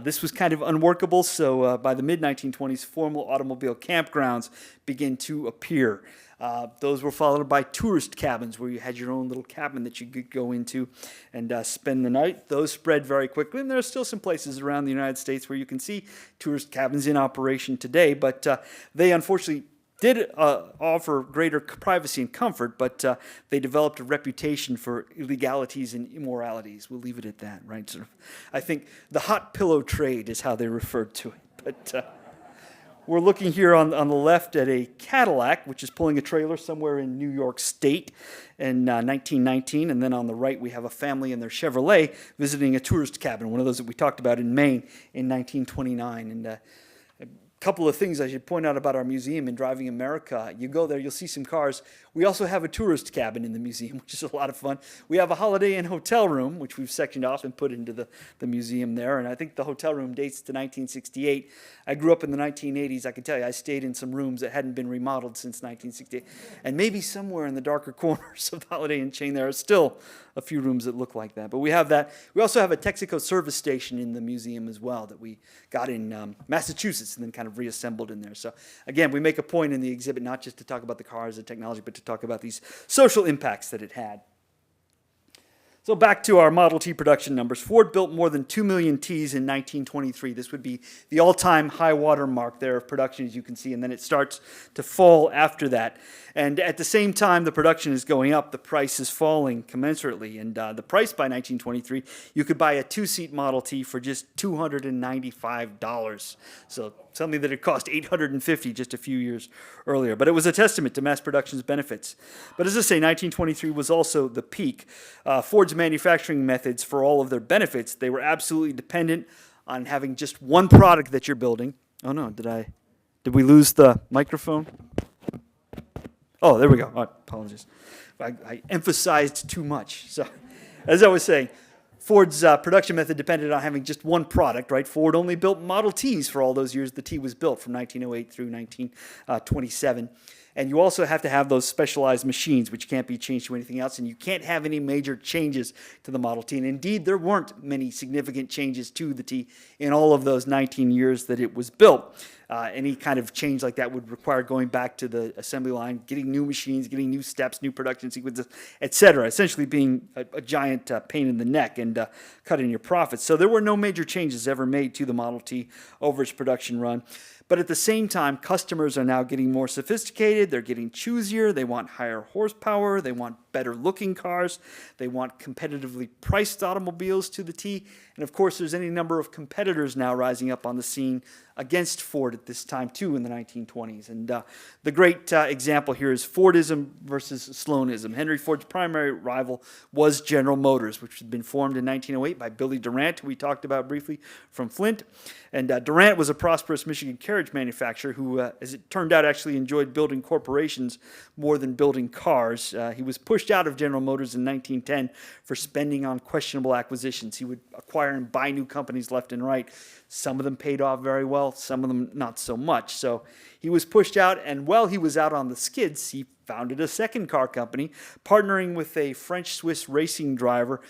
B: This was kind of unworkable, so by the mid-1920s, formal automobile campgrounds began to appear. Those were followed by tourist cabins where you had your own little cabin that you could go into and spend the night. Those spread very quickly, and there are still some places around the United States where you can see tourist cabins in operation today, but they unfortunately did offer greater privacy and comfort, but they developed a reputation for illegalities and immoralities. We'll leave it at that, right? Sort of, I think the hot pillow trade is how they referred to it, but we're looking here on the left at a Cadillac, which is pulling a trailer somewhere in New York State in 1919. And then on the right, we have a family in their Chevrolet visiting a tourist cabin, one of those that we talked about in Maine in 1929. And a couple of things I should point out about our museum in Driving America. You go there, you'll see some cars. We also have a tourist cabin in the museum, which is a lot of fun. We have a Holiday Inn hotel room, which we've sectioned off and put into the museum there. And I think the hotel room dates to 1968. I grew up in the 1980s. I can tell you, I stayed in some rooms that hadn't been remodeled since 1968. And maybe somewhere in the darker corners of the Holiday Inn chain, there are still a few rooms that look like that. But we have that. We also have a Texaco service station in the museum as well that we got in Massachusetts and then kind of reassembled in there. So again, we make a point in the exhibit not just to talk about the cars and technology, but to talk about these social impacts that it had. So back to our Model T production numbers. Ford built more than 2 million Ts in 1923. This would be the all-time high water mark there of production, as you can see, and then it starts to fall after that. And at the same time the production is going up, the price is falling commensurately. And the price by 1923, you could buy a two-seat Model T for just $295. So something that had cost $850 just a few years earlier. But it was a testament to mass production's benefits. But as I say, 1923 was also the peak. Ford's manufacturing methods, for all of their benefits, they were absolutely dependent on having just one product that you're building. Oh no, did we lose the microphone? Oh, there we go. Oh, apologies. I emphasized too much. So, as I was saying, Ford's production method depended on having just one product, right? Ford only built Model Ts for all those years the T was built, from 1908 through 1927. And you also have to have those specialized machines, which can't be changed to anything else, and you can't have any major changes to the Model T. And indeed, there weren't many significant changes to the T in all of those 19 years that it was built. Any kind of change like that would require going back to the assembly line, getting new machines, getting new steps, new production sequences, etc., essentially being a giant pain in the neck and cutting your profits. So there were no major changes ever made to the Model T over its production run. But at the same time, customers are now getting more sophisticated, they're getting choosier, they want higher horsepower, they want better looking cars, they want competitively priced automobiles to the T, and of course there's any number of competitors now rising up on the scene against Ford at this time too in the 1920s. And the great example here is Fordism versus Sloanism. Henry Ford's primary rival was General Motors, which had been formed in 1908 by Billy Durant, who we talked about briefly from Flint. And Durant was a prosperous Michigan carriage manufacturer who, as it turned out, actually enjoyed building corporations more than building cars. He was pushed out of General Motors in 1910 for spending on questionable acquisitions. He would acquire and buy new companies left and right. Some of them paid off very well, some of them not so much. So he was pushed out, and while he was out on the skids, he founded a second car company, partnering with a French-Swiss racing driver.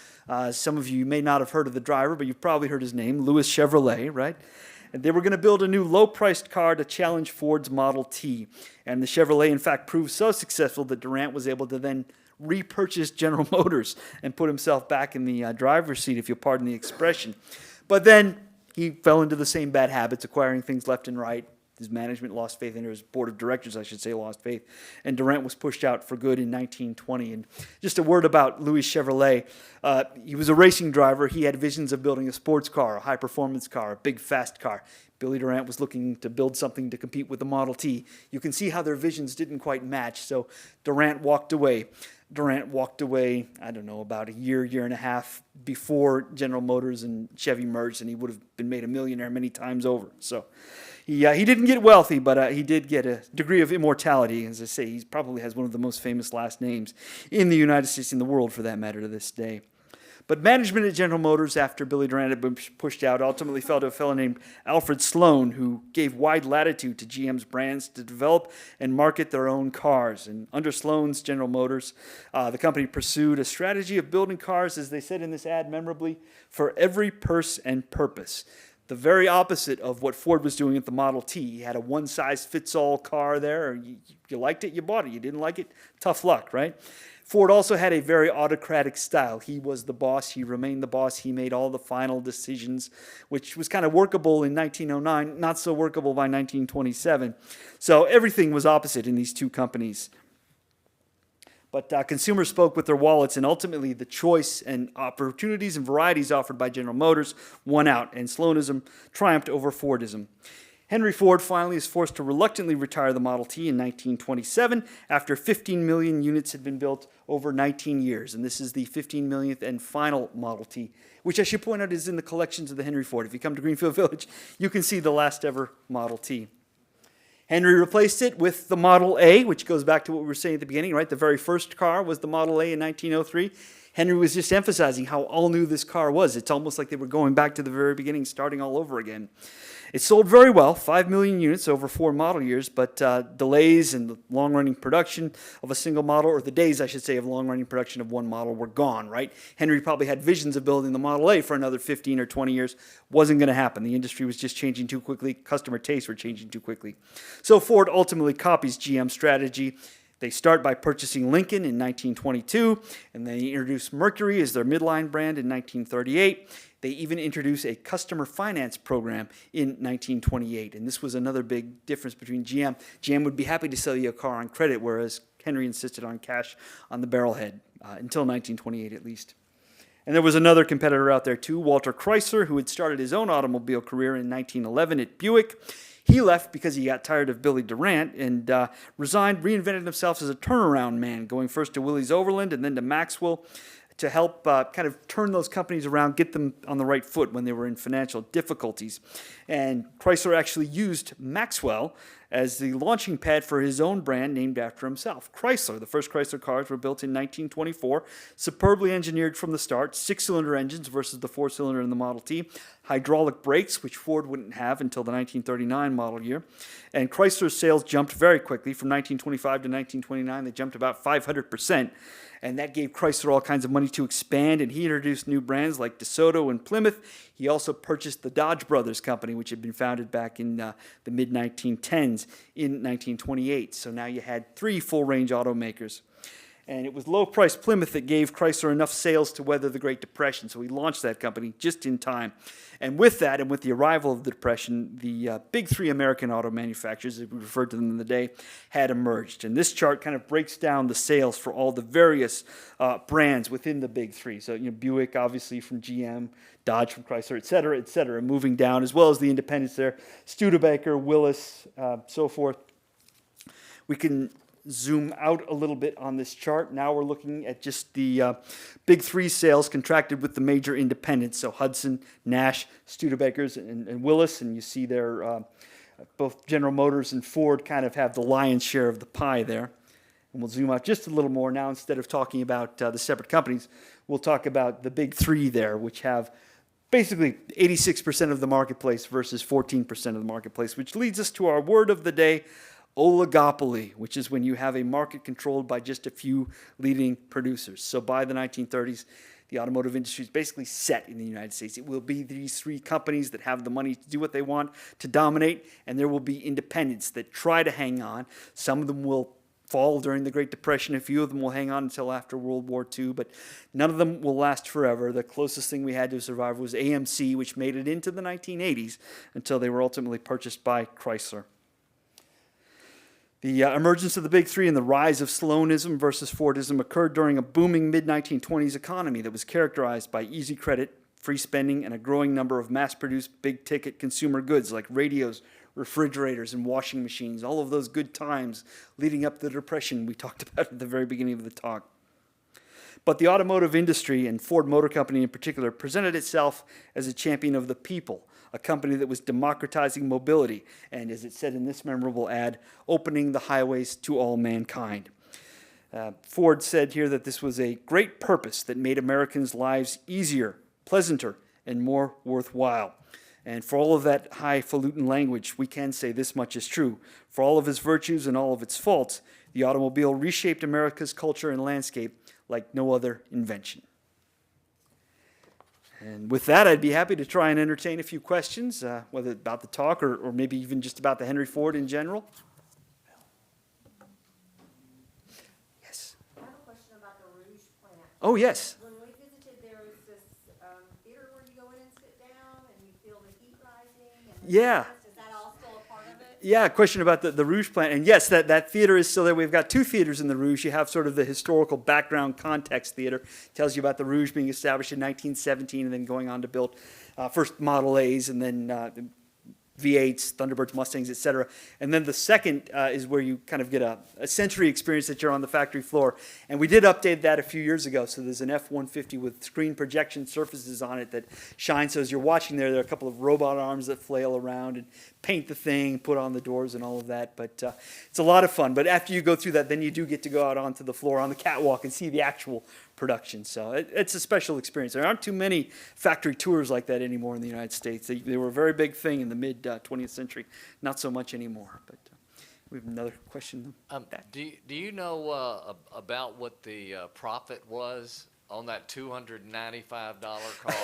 B: Some of you may not have heard of the driver, but you've probably heard his name, Louis Chevrolet, right? And they were going to build a new low-priced car to challenge Ford's Model T. And the Chevrolet, in fact, proved so successful that Durant was able to then repurchase General Motors and put himself back in the driver's seat, if you'll pardon the expression. But then he fell into the same bad habits, acquiring things left and right. His management lost faith in his board of directors, I should say, lost faith. And Durant was pushed out for good in 1920. And just a word about Louis Chevrolet. He was a racing driver. He had visions of building a sports car, a high-performance car, a big, fast car. Billy Durant was looking to build something to compete with the Model T. You can see how their visions didn't quite match, so Durant walked away. Durant walked away, I don't know, about a year and a half before General Motors and Chevy merged, and he would have been made a millionaire many times over. So he didn't get wealthy, but he did get a degree of immortality. As I say, he probably has one of the most famous last names in the United States, in the world for that matter, to this day. But management at General Motors, after Billy Durant had been pushed out, ultimately fell to a fellow named Alfred Sloan, who gave wide latitude to GM's brands to develop and market their own cars. And under Sloan's General Motors, the company pursued a strategy of building cars, as they said in this ad memorably, for every purse and purpose. The very opposite of what Ford was doing at the Model T. He had a one-size-fits-all car there. You liked it, you bought it. You didn't like it, tough luck, right? Ford also had a very autocratic style. He was the boss. He remained the boss. He made all the final decisions, which was kind of workable in 1909, not so workable by 1927. So everything was opposite in these two companies. But consumers spoke with their wallets, and ultimately the choice and opportunities and varieties offered by General Motors won out, and Sloanism triumphed over Fordism. Henry Ford finally is forced to reluctantly retire the Model T in 1927 after 15 million units had been built over 19 years. And this is the 15 millionth and final Model T, which I should point out is in the collections of the Henry Ford. If you come to Greenfield Village, you can see the last ever Model T. Henry replaced it with the Model A, which goes back to what we were saying at the beginning, right? The very first car was the Model A in 1903. Henry was just emphasizing how all new this car was. It's almost like they were going back to the very beginning, starting all over again. It sold very well, 5 million units over 4 model years, but delays in the long-running production of a single model, or the days, I should say, of long-running production of one model were gone, right? Henry probably had visions of building the Model A for another 15 or 20 years. Wasn't going to happen. The industry was just changing too quickly. Customer tastes were changing too quickly. So Ford ultimately copies GM's strategy. They start by purchasing Lincoln in 1922, and they introduce Mercury as their midline brand in 1938. They even introduce a customer finance program in 1928, and this was another big difference between GM. GM would be happy to sell you a car on credit, whereas Henry insisted on cash on the barrelhead, until 1928 at least. And there was another competitor out there too, Walter Chrysler, who had started his own automobile career in 1911 at Buick. He left because he got tired of Billy Durant and resigned, reinvented himself as a turnaround man, going first to Willys Overland and then to Maxwell to help kind of turn those companies around, get them on the right foot when they were in financial difficulties. And Chrysler actually used Maxwell as the launching pad for his own brand named after himself, Chrysler. The first Chrysler cars were built in 1924, superbly engineered from the start, 6-cylinder engines versus the 4-cylinder in the Model T, hydraulic brakes, which Ford wouldn't have until the 1939 model year. And Chrysler's sales jumped very quickly. From 1925 to 1929, they jumped about 500%. And that gave Chrysler all kinds of money to expand, and he introduced new brands like DeSoto and Plymouth. He also purchased the Dodge Brothers Company, which had been founded back in the mid-1910s in 1928. So now you had 3 full-range automakers. And it was low-priced Plymouth that gave Chrysler enough sales to weather the Great Depression, so he launched that company just in time. And with that, and with the arrival of the Depression, the big 3 American auto manufacturers, as we referred to them in the day, had emerged. And this chart kind of breaks down the sales for all the various brands within the big 3. So, Buick, obviously, from GM, Dodge from Chrysler, et cetera, moving down, as well as the independents there, Studebaker, Willis, so forth. We can zoom out a little bit on this chart. Now we're looking at just the big 3 sales contracted with the major independents. So Hudson, Nash, Studebakers, and Willis. And you see there both General Motors and Ford kind of have the lion's share of the pie there. And we'll zoom out just a little more now. Instead of talking about the separate companies, we'll talk about the big 3 there, which have basically 86% of the marketplace versus 14% of the marketplace, which leads us to our word of the day, oligopoly, which is when you have a market controlled by just a few leading producers. So by the 1930s, the automotive industry is basically set in the United States. It will be these 3 companies that have the money to do what they want, to dominate, and there will be independents that try to hang on. Some of them will fall during the Great Depression. A few of them will hang on until after World War II, but none of them will last forever. The closest thing we had to survive was AMC, which made it into the 1980s until they were ultimately purchased by Chrysler. The emergence of the big 3 and the rise of Sloanism versus Fordism occurred during a booming mid-1920s economy that was characterized by easy credit, free spending, and a growing number of mass-produced big-ticket consumer goods like radios, refrigerators, and washing machines, all of those good times leading up to the Depression we talked about at the very beginning of the talk. But the automotive industry, and Ford Motor Company in particular, presented itself as a champion of the people, a company that was democratizing mobility, and as it said in this memorable ad, opening the highways to all mankind. Ford said here that this was a great purpose that made Americans' lives easier, pleasanter, and more worthwhile. And for all of that highfalutin language, we can say this much is true. For all of its virtues and all of its faults, the automobile reshaped America's culture and landscape like no other invention. And with that, I'd be happy to try and entertain a few questions, whether about the talk or maybe even just about the Henry Ford in general. Yes.
C: I have a question about the Rouge plant.
B: Oh, yes.
C: When we visited, there was this theater where you go in and sit down and you feel the heat rising. And the
B: Yeah.
C: dust. Is that all still a part of it?
B: Yeah, a question about the Rouge plant. And yes, that theater is still there. We've got two theaters in the Rouge. You have sort of the historical background context theater. Tells you about the Rouge being established in 1917 and then going on to build first Model A's and then V8s, Thunderbirds, Mustangs, etc. And then the second is where you kind of get a sensory experience that you're on the factory floor. And we did update that a few years ago. So there's an F-150 with screen projection surfaces on it that shine. So as you're watching there are a couple of robot arms that flail around and paint the thing, put on the doors and all of that. But it's a lot of fun. But after you go through that, then you do get to go out onto the floor on the catwalk and see the actual production. So it's a special experience. There aren't too many factory tours like that anymore in the United States. They were a very big thing in the mid 20th century. Not so much anymore. But we have another question.
D: Do you know about what the profit was on that $295 car?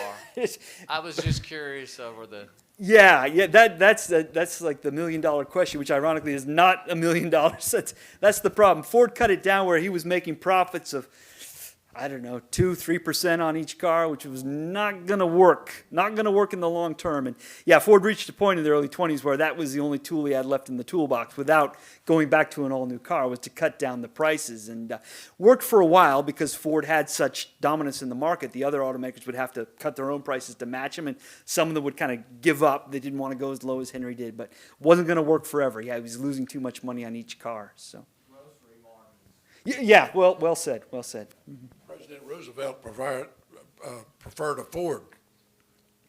D: I was just curious over the.
B: Yeah, that's like the $1 million question, which ironically is not $1 million. That's the problem. Ford cut it down where he was making profits of, I don't know, 2-3% on each car, which was not going to work. Not going to work in the long term. And yeah, Ford reached a point in the early 20s where that was the only tool he had left in the toolbox without going back to an all-new car, was to cut down the prices. And worked for a while because Ford had such dominance in the market. The other automakers would have to cut their own prices to match him, and some of them would kind of give up. They didn't want to go as low as Henry did, but wasn't going to work forever. Yeah, he was losing too much money on each car. So. Yeah, well said, well said. Mm-hmm.
E: President Roosevelt preferred a Ford,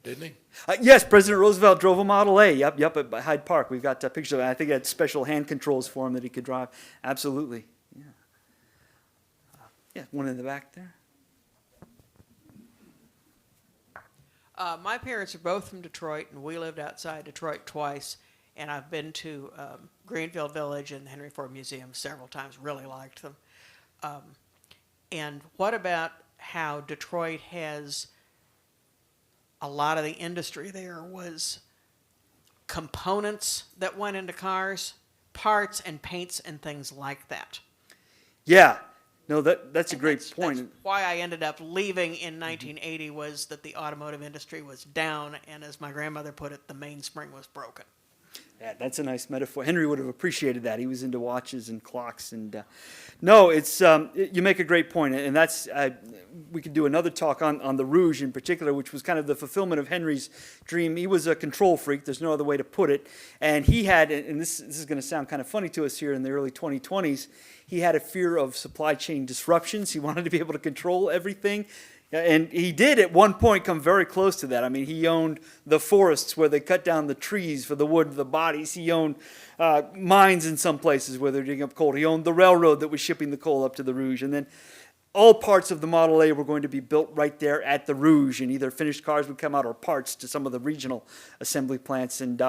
E: didn't he?
B: Yes, President Roosevelt drove a Model A. Yep, at Hyde Park. We've got pictures of it. I think he had special hand controls for him that he could drive. Absolutely. Yeah. Yeah, one in the back there.
F: My parents are both from Detroit, and we lived outside Detroit twice. And I've been to Greenfield Village and the Henry Ford Museum several times. Really liked them. And what about how Detroit has a lot of the industry there was components that went into cars, parts and paints and things like that.
B: Yeah. No, that's a
F: And
B: great point.
F: That's why I ended up leaving in 1980 was that the automotive industry was down, and as my grandmother put it, the mainspring was broken.
B: Yeah, that's a nice metaphor. Henry would have appreciated that. He was into watches and clocks, and no, it's you make a great point, and that's we could do another talk on the Rouge in particular, which was kind of the fulfillment of Henry's dream. He was a control freak. There's no other way to put it, and he had, and this is going to sound kind of funny to us here in the early 2020s. He had a fear of supply chain disruptions. He wanted to be able to control everything. And he did at one point come very close to that. I mean, he owned the forests where they cut down the trees for the wood of the bodies. He owned mines in some places where they're digging up coal. He owned the railroad that was shipping the coal up to the Rouge. And then all parts of the Model A were going to be built right there at the Rouge, and either finished cars would come out or parts to some of the regional assembly plants. And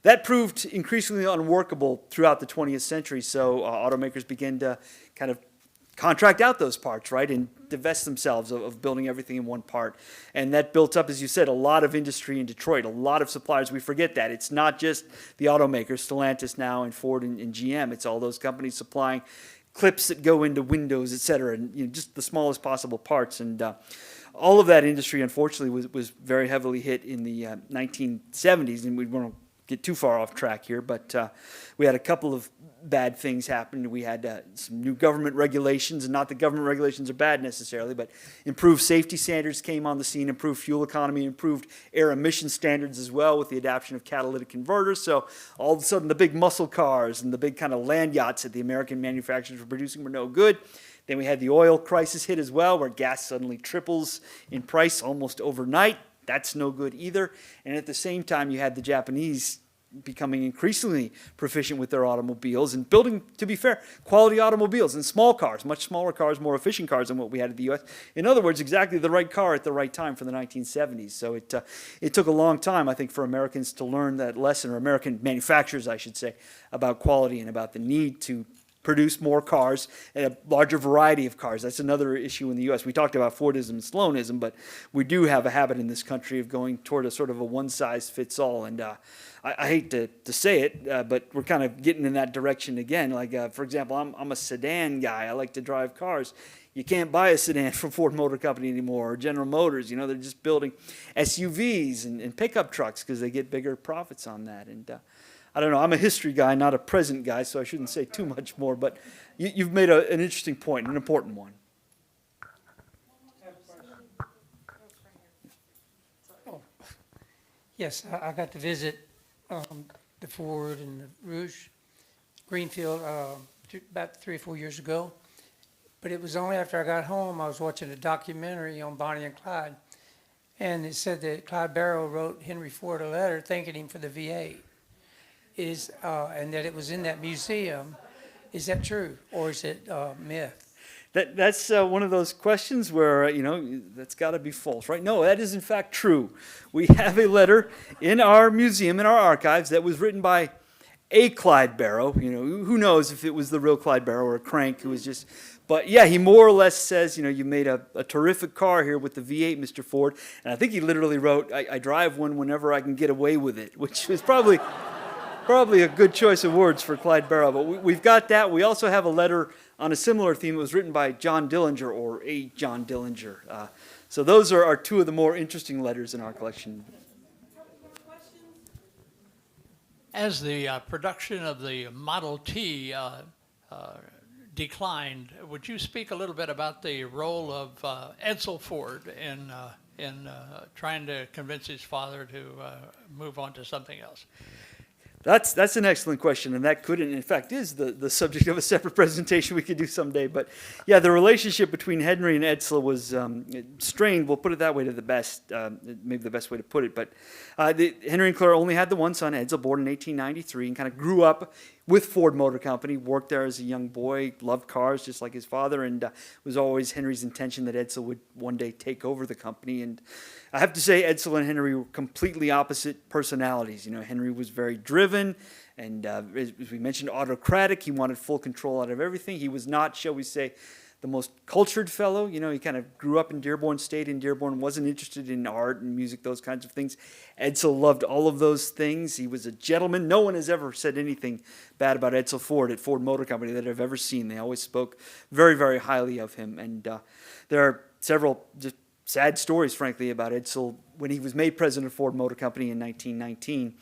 B: that proved increasingly unworkable throughout the 20th century. So automakers began to kind of contract out those parts, right, and divest themselves of building everything in one part. And that built up, as you said, a lot of industry in Detroit, a lot of suppliers. We forget that. It's not just the automakers, Stellantis now and Ford and GM. It's all those companies supplying clips that go into windows, et cetera, and just the smallest possible parts. And all of that industry, unfortunately, was very heavily hit in the 1970s, and we won't get too far off track here, but we had a couple of bad things happen. We had some new government regulations, and not that government regulations are bad necessarily, but improved safety standards came on the scene, improved fuel economy, improved air emission standards as well with the adoption of catalytic converters. So all of a sudden the big muscle cars and the big kind of land yachts that the American manufacturers were producing were no good. Then we had the oil crisis hit as well, where gas suddenly triples in price almost overnight. That's no good either. And at the same time, you had the Japanese becoming increasingly proficient with their automobiles and building, to be fair, quality automobiles and small cars, much smaller cars, more efficient cars than what we had in the U.S. In other words, exactly the right car at the right time for the 1970s. So it took a long time, I think, for Americans to learn that lesson, or American manufacturers, I should say, about quality and about the need to produce more cars and a larger variety of cars. That's another issue in the U.S. We talked about Fordism and Sloanism, but we do have a habit in this country of going toward a sort of a one-size-fits-all. And I hate to say it, but we're kind of getting in that direction again. Like, for example, I'm a sedan guy. I like to drive cars. You can't buy a sedan from Ford Motor Company anymore, or General Motors. You know, they're just building SUVs and pickup trucks because they get bigger profits on that. And I don't know, I'm a history guy, not a present guy, so I shouldn't say too much more, but you've made an interesting point, an important one.
G: Yes, I got to visit the Ford and the Rouge Greenfield about 3 or 4 years ago. But it was only after I got home, I was watching a documentary on Bonnie and Clyde. And it said that Clyde Barrow wrote Henry Ford a letter thanking him for the V8. And that it was in that museum. Is that true, or is it myth?
B: That's one of those questions where, that's got to be false, right? No, that is in fact true. We have a letter in our museum, in our archives, that was written by a Clyde Barrow. Who knows if it was the real Clyde Barrow or a crank who was just... But yeah, he more or less says, you made a terrific car here with the V8, Mr. Ford. And I think he literally wrote, I drive one whenever I can get away with it, which was probably a good choice of words for Clyde Barrow. But we've got that. We also have a letter on a similar theme. It was written by John Dillinger, or a John Dillinger. So those are two of the more interesting letters in our collection.
H: As the production of the Model T declined, would you speak a little bit about the role of Edsel Ford in trying to convince his father to move on to something else?
B: That's an excellent question, and that could, and in fact, is the subject of a separate presentation we could do someday. But yeah, the relationship between Henry and Edsel was strained. We'll put it that way, to the best, maybe the best way to put it. But Henry and Claire only had the one son, Edsel, born in 1893, and kind of grew up with Ford Motor Company, worked there as a young boy, loved cars just like his father, and it was always Henry's intention that Edsel would one day take over the company. And I have to say, Edsel and Henry were completely opposite personalities. Henry was very driven and, as we mentioned, autocratic. He wanted full control out of everything. He was not, shall we say, the most cultured fellow. He kind of grew up in Dearborn, stayed in Dearborn, wasn't interested in art and music, those kinds of things. Edsel loved all of those things. He was a gentleman. No one has ever said anything bad about Edsel Ford at Ford Motor Company that I've ever seen. They always spoke very, very highly of him. And there are several just sad stories, frankly, about Edsel when he was made president of Ford Motor Company in 1919,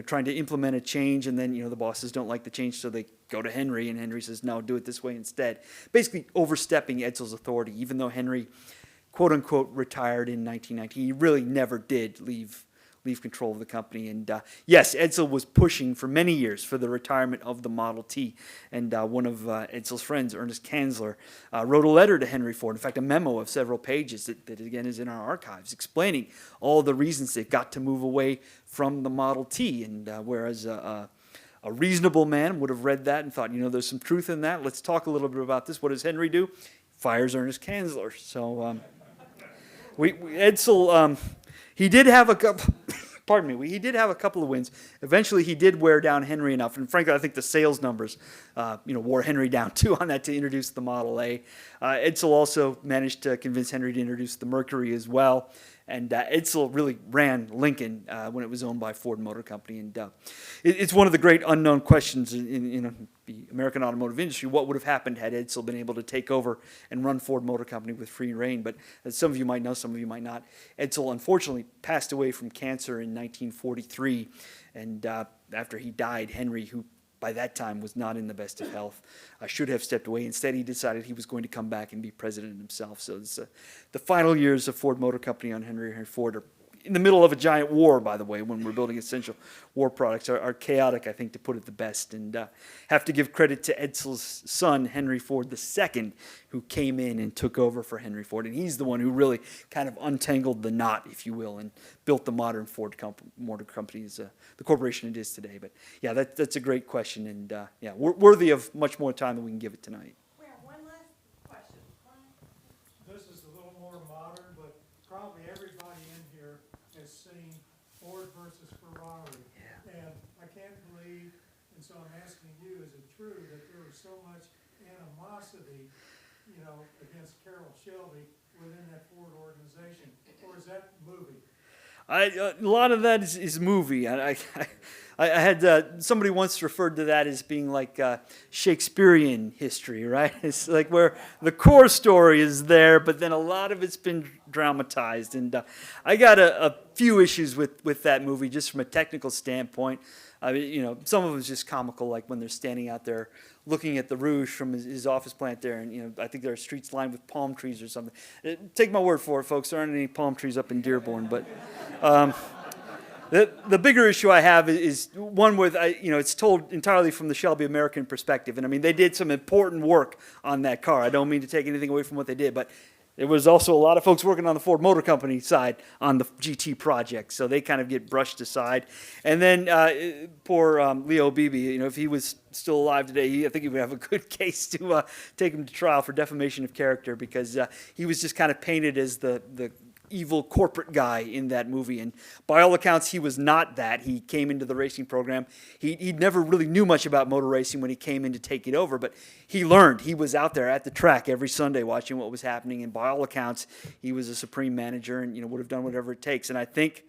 B: trying to implement a change, and then, the bosses don't like the change, so they go to Henry, and Henry says, no, do it this way instead. Basically overstepping Edsel's authority, even though Henry, quote-unquote, retired in 1919. He really never did leave control of the company. And yes, Edsel was pushing for many years for the retirement of the Model T. And one of Edsel's friends, Ernest Kanzler, wrote a letter to Henry Ford, in fact, a memo of several pages that again is in our archives, explaining all the reasons they've got to move away from the Model T. And whereas a reasonable man would have read that and thought, there's some truth in that. Let's talk a little bit about this. What does Henry do? Fires Ernest Kanzler. So Edsel... He did have a couple. Pardon me. He did have a couple of wins. Eventually, he did wear down Henry enough, and frankly, I think the sales numbers, wore Henry down too on that to introduce the Model A. Edsel also managed to convince Henry to introduce the Mercury as well. And Edsel really ran Lincoln when it was owned by Ford Motor Company. And it's one of the great unknown questions in the American automotive industry. What would have happened had Edsel been able to take over and run Ford Motor Company with free rein? But as some of you might know, some of you might not, Edsel unfortunately passed away from cancer in 1943. And after he died, Henry, who by that time was not in the best of health, should have stepped away. Instead, he decided he was going to come back and be president himself. So the final years of Ford Motor Company on Henry Ford are in the middle of a giant war, by the way, when we're building essential war products, are chaotic, I think, to put it the best. And have to give credit to Edsel's son, Henry Ford II, who came in and took over for Henry Ford. And he's the one who really kind of untangled the knot, if you will, and built the modern Ford Motor Company as the corporation it is today. But yeah, that's a great question, and yeah, worthy of much more time than we can give it tonight.
C: We have one last question.
I: This is a little more modern, but probably everybody in here has seen Ford versus Ferrari. And I can't believe, and so I'm asking you, is it true that there was so much animosity, you know, against Carroll Shelby within that Ford organization? Or is that movie?
B: A lot of that is movie. I had somebody once referred to that as being like Shakespearean history, right? It's like where the core story is there, but then a lot of it's been dramatized. And I got a few issues with that movie just from a technical standpoint. I mean, you know, some of it was just comical, like when they're standing out there looking at the Rouge from his office plant there, and you know, I think there are streets lined with palm trees or something. Take my word for it, folks. There aren't any palm trees up in Dearborn, but the bigger issue I have is one with you know, it's told entirely from the Shelby American perspective, and I mean they did some important work on that car. I don't mean to take anything away from what they did, but there was also a lot of folks working on the Ford Motor Company side on the GT project, so they kind of get brushed aside. And then poor Leo Beebe, you know, if he was still alive today, I think he would have a good case to take him to trial for defamation of character, because he was just kind of painted as the evil corporate guy in that movie, and by all accounts he was not that. He came into the racing program, he never really knew much about motor racing when he came in to take it over, but he learned. He was out there at the track every Sunday watching what was happening, and by all accounts he was a supreme manager and, you know, would have done whatever it takes. And I think,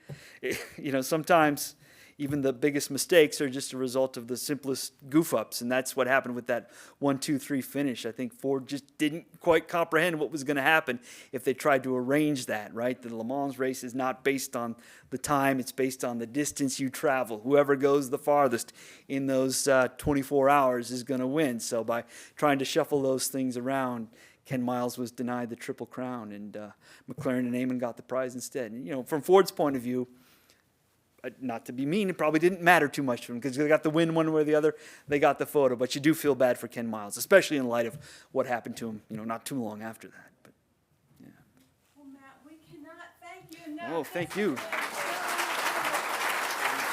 B: you know, sometimes even the biggest mistakes are just a result of the simplest goof-ups, and that's what happened with that 1-2-3 finish. I think Ford just didn't quite comprehend what was going to happen if they tried to arrange that, right? The Le Mans race is not based on the time, it's based on the distance you travel. Whoever goes the farthest in those 24 hours is going to win. So by trying to shuffle those things around, Ken Miles was denied the Triple Crown, and McLaren and Amon got the prize instead. And, you know, from Ford's point of view, not to be mean, it probably didn't matter too much to them because they got the win one way or the other. They got the photo, but you do feel bad for Ken Miles, especially in light of what happened to him, you know, not too long after that. But yeah.
C: Well, Matt, we cannot thank you enough.
B: Oh, thank you.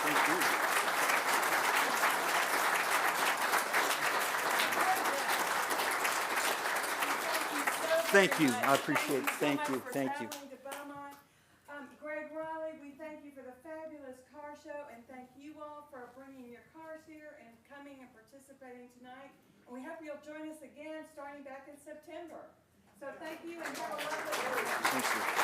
B: Thank you. Thank you. I appreciate it. Thank you. Thank you.
C: Greg Riley, we thank you for the fabulous car show, and thank you all for bringing your cars here and coming and participating tonight. And we hope you'll join us again starting back in September. So thank you and have a lovely day.
B: Thank you.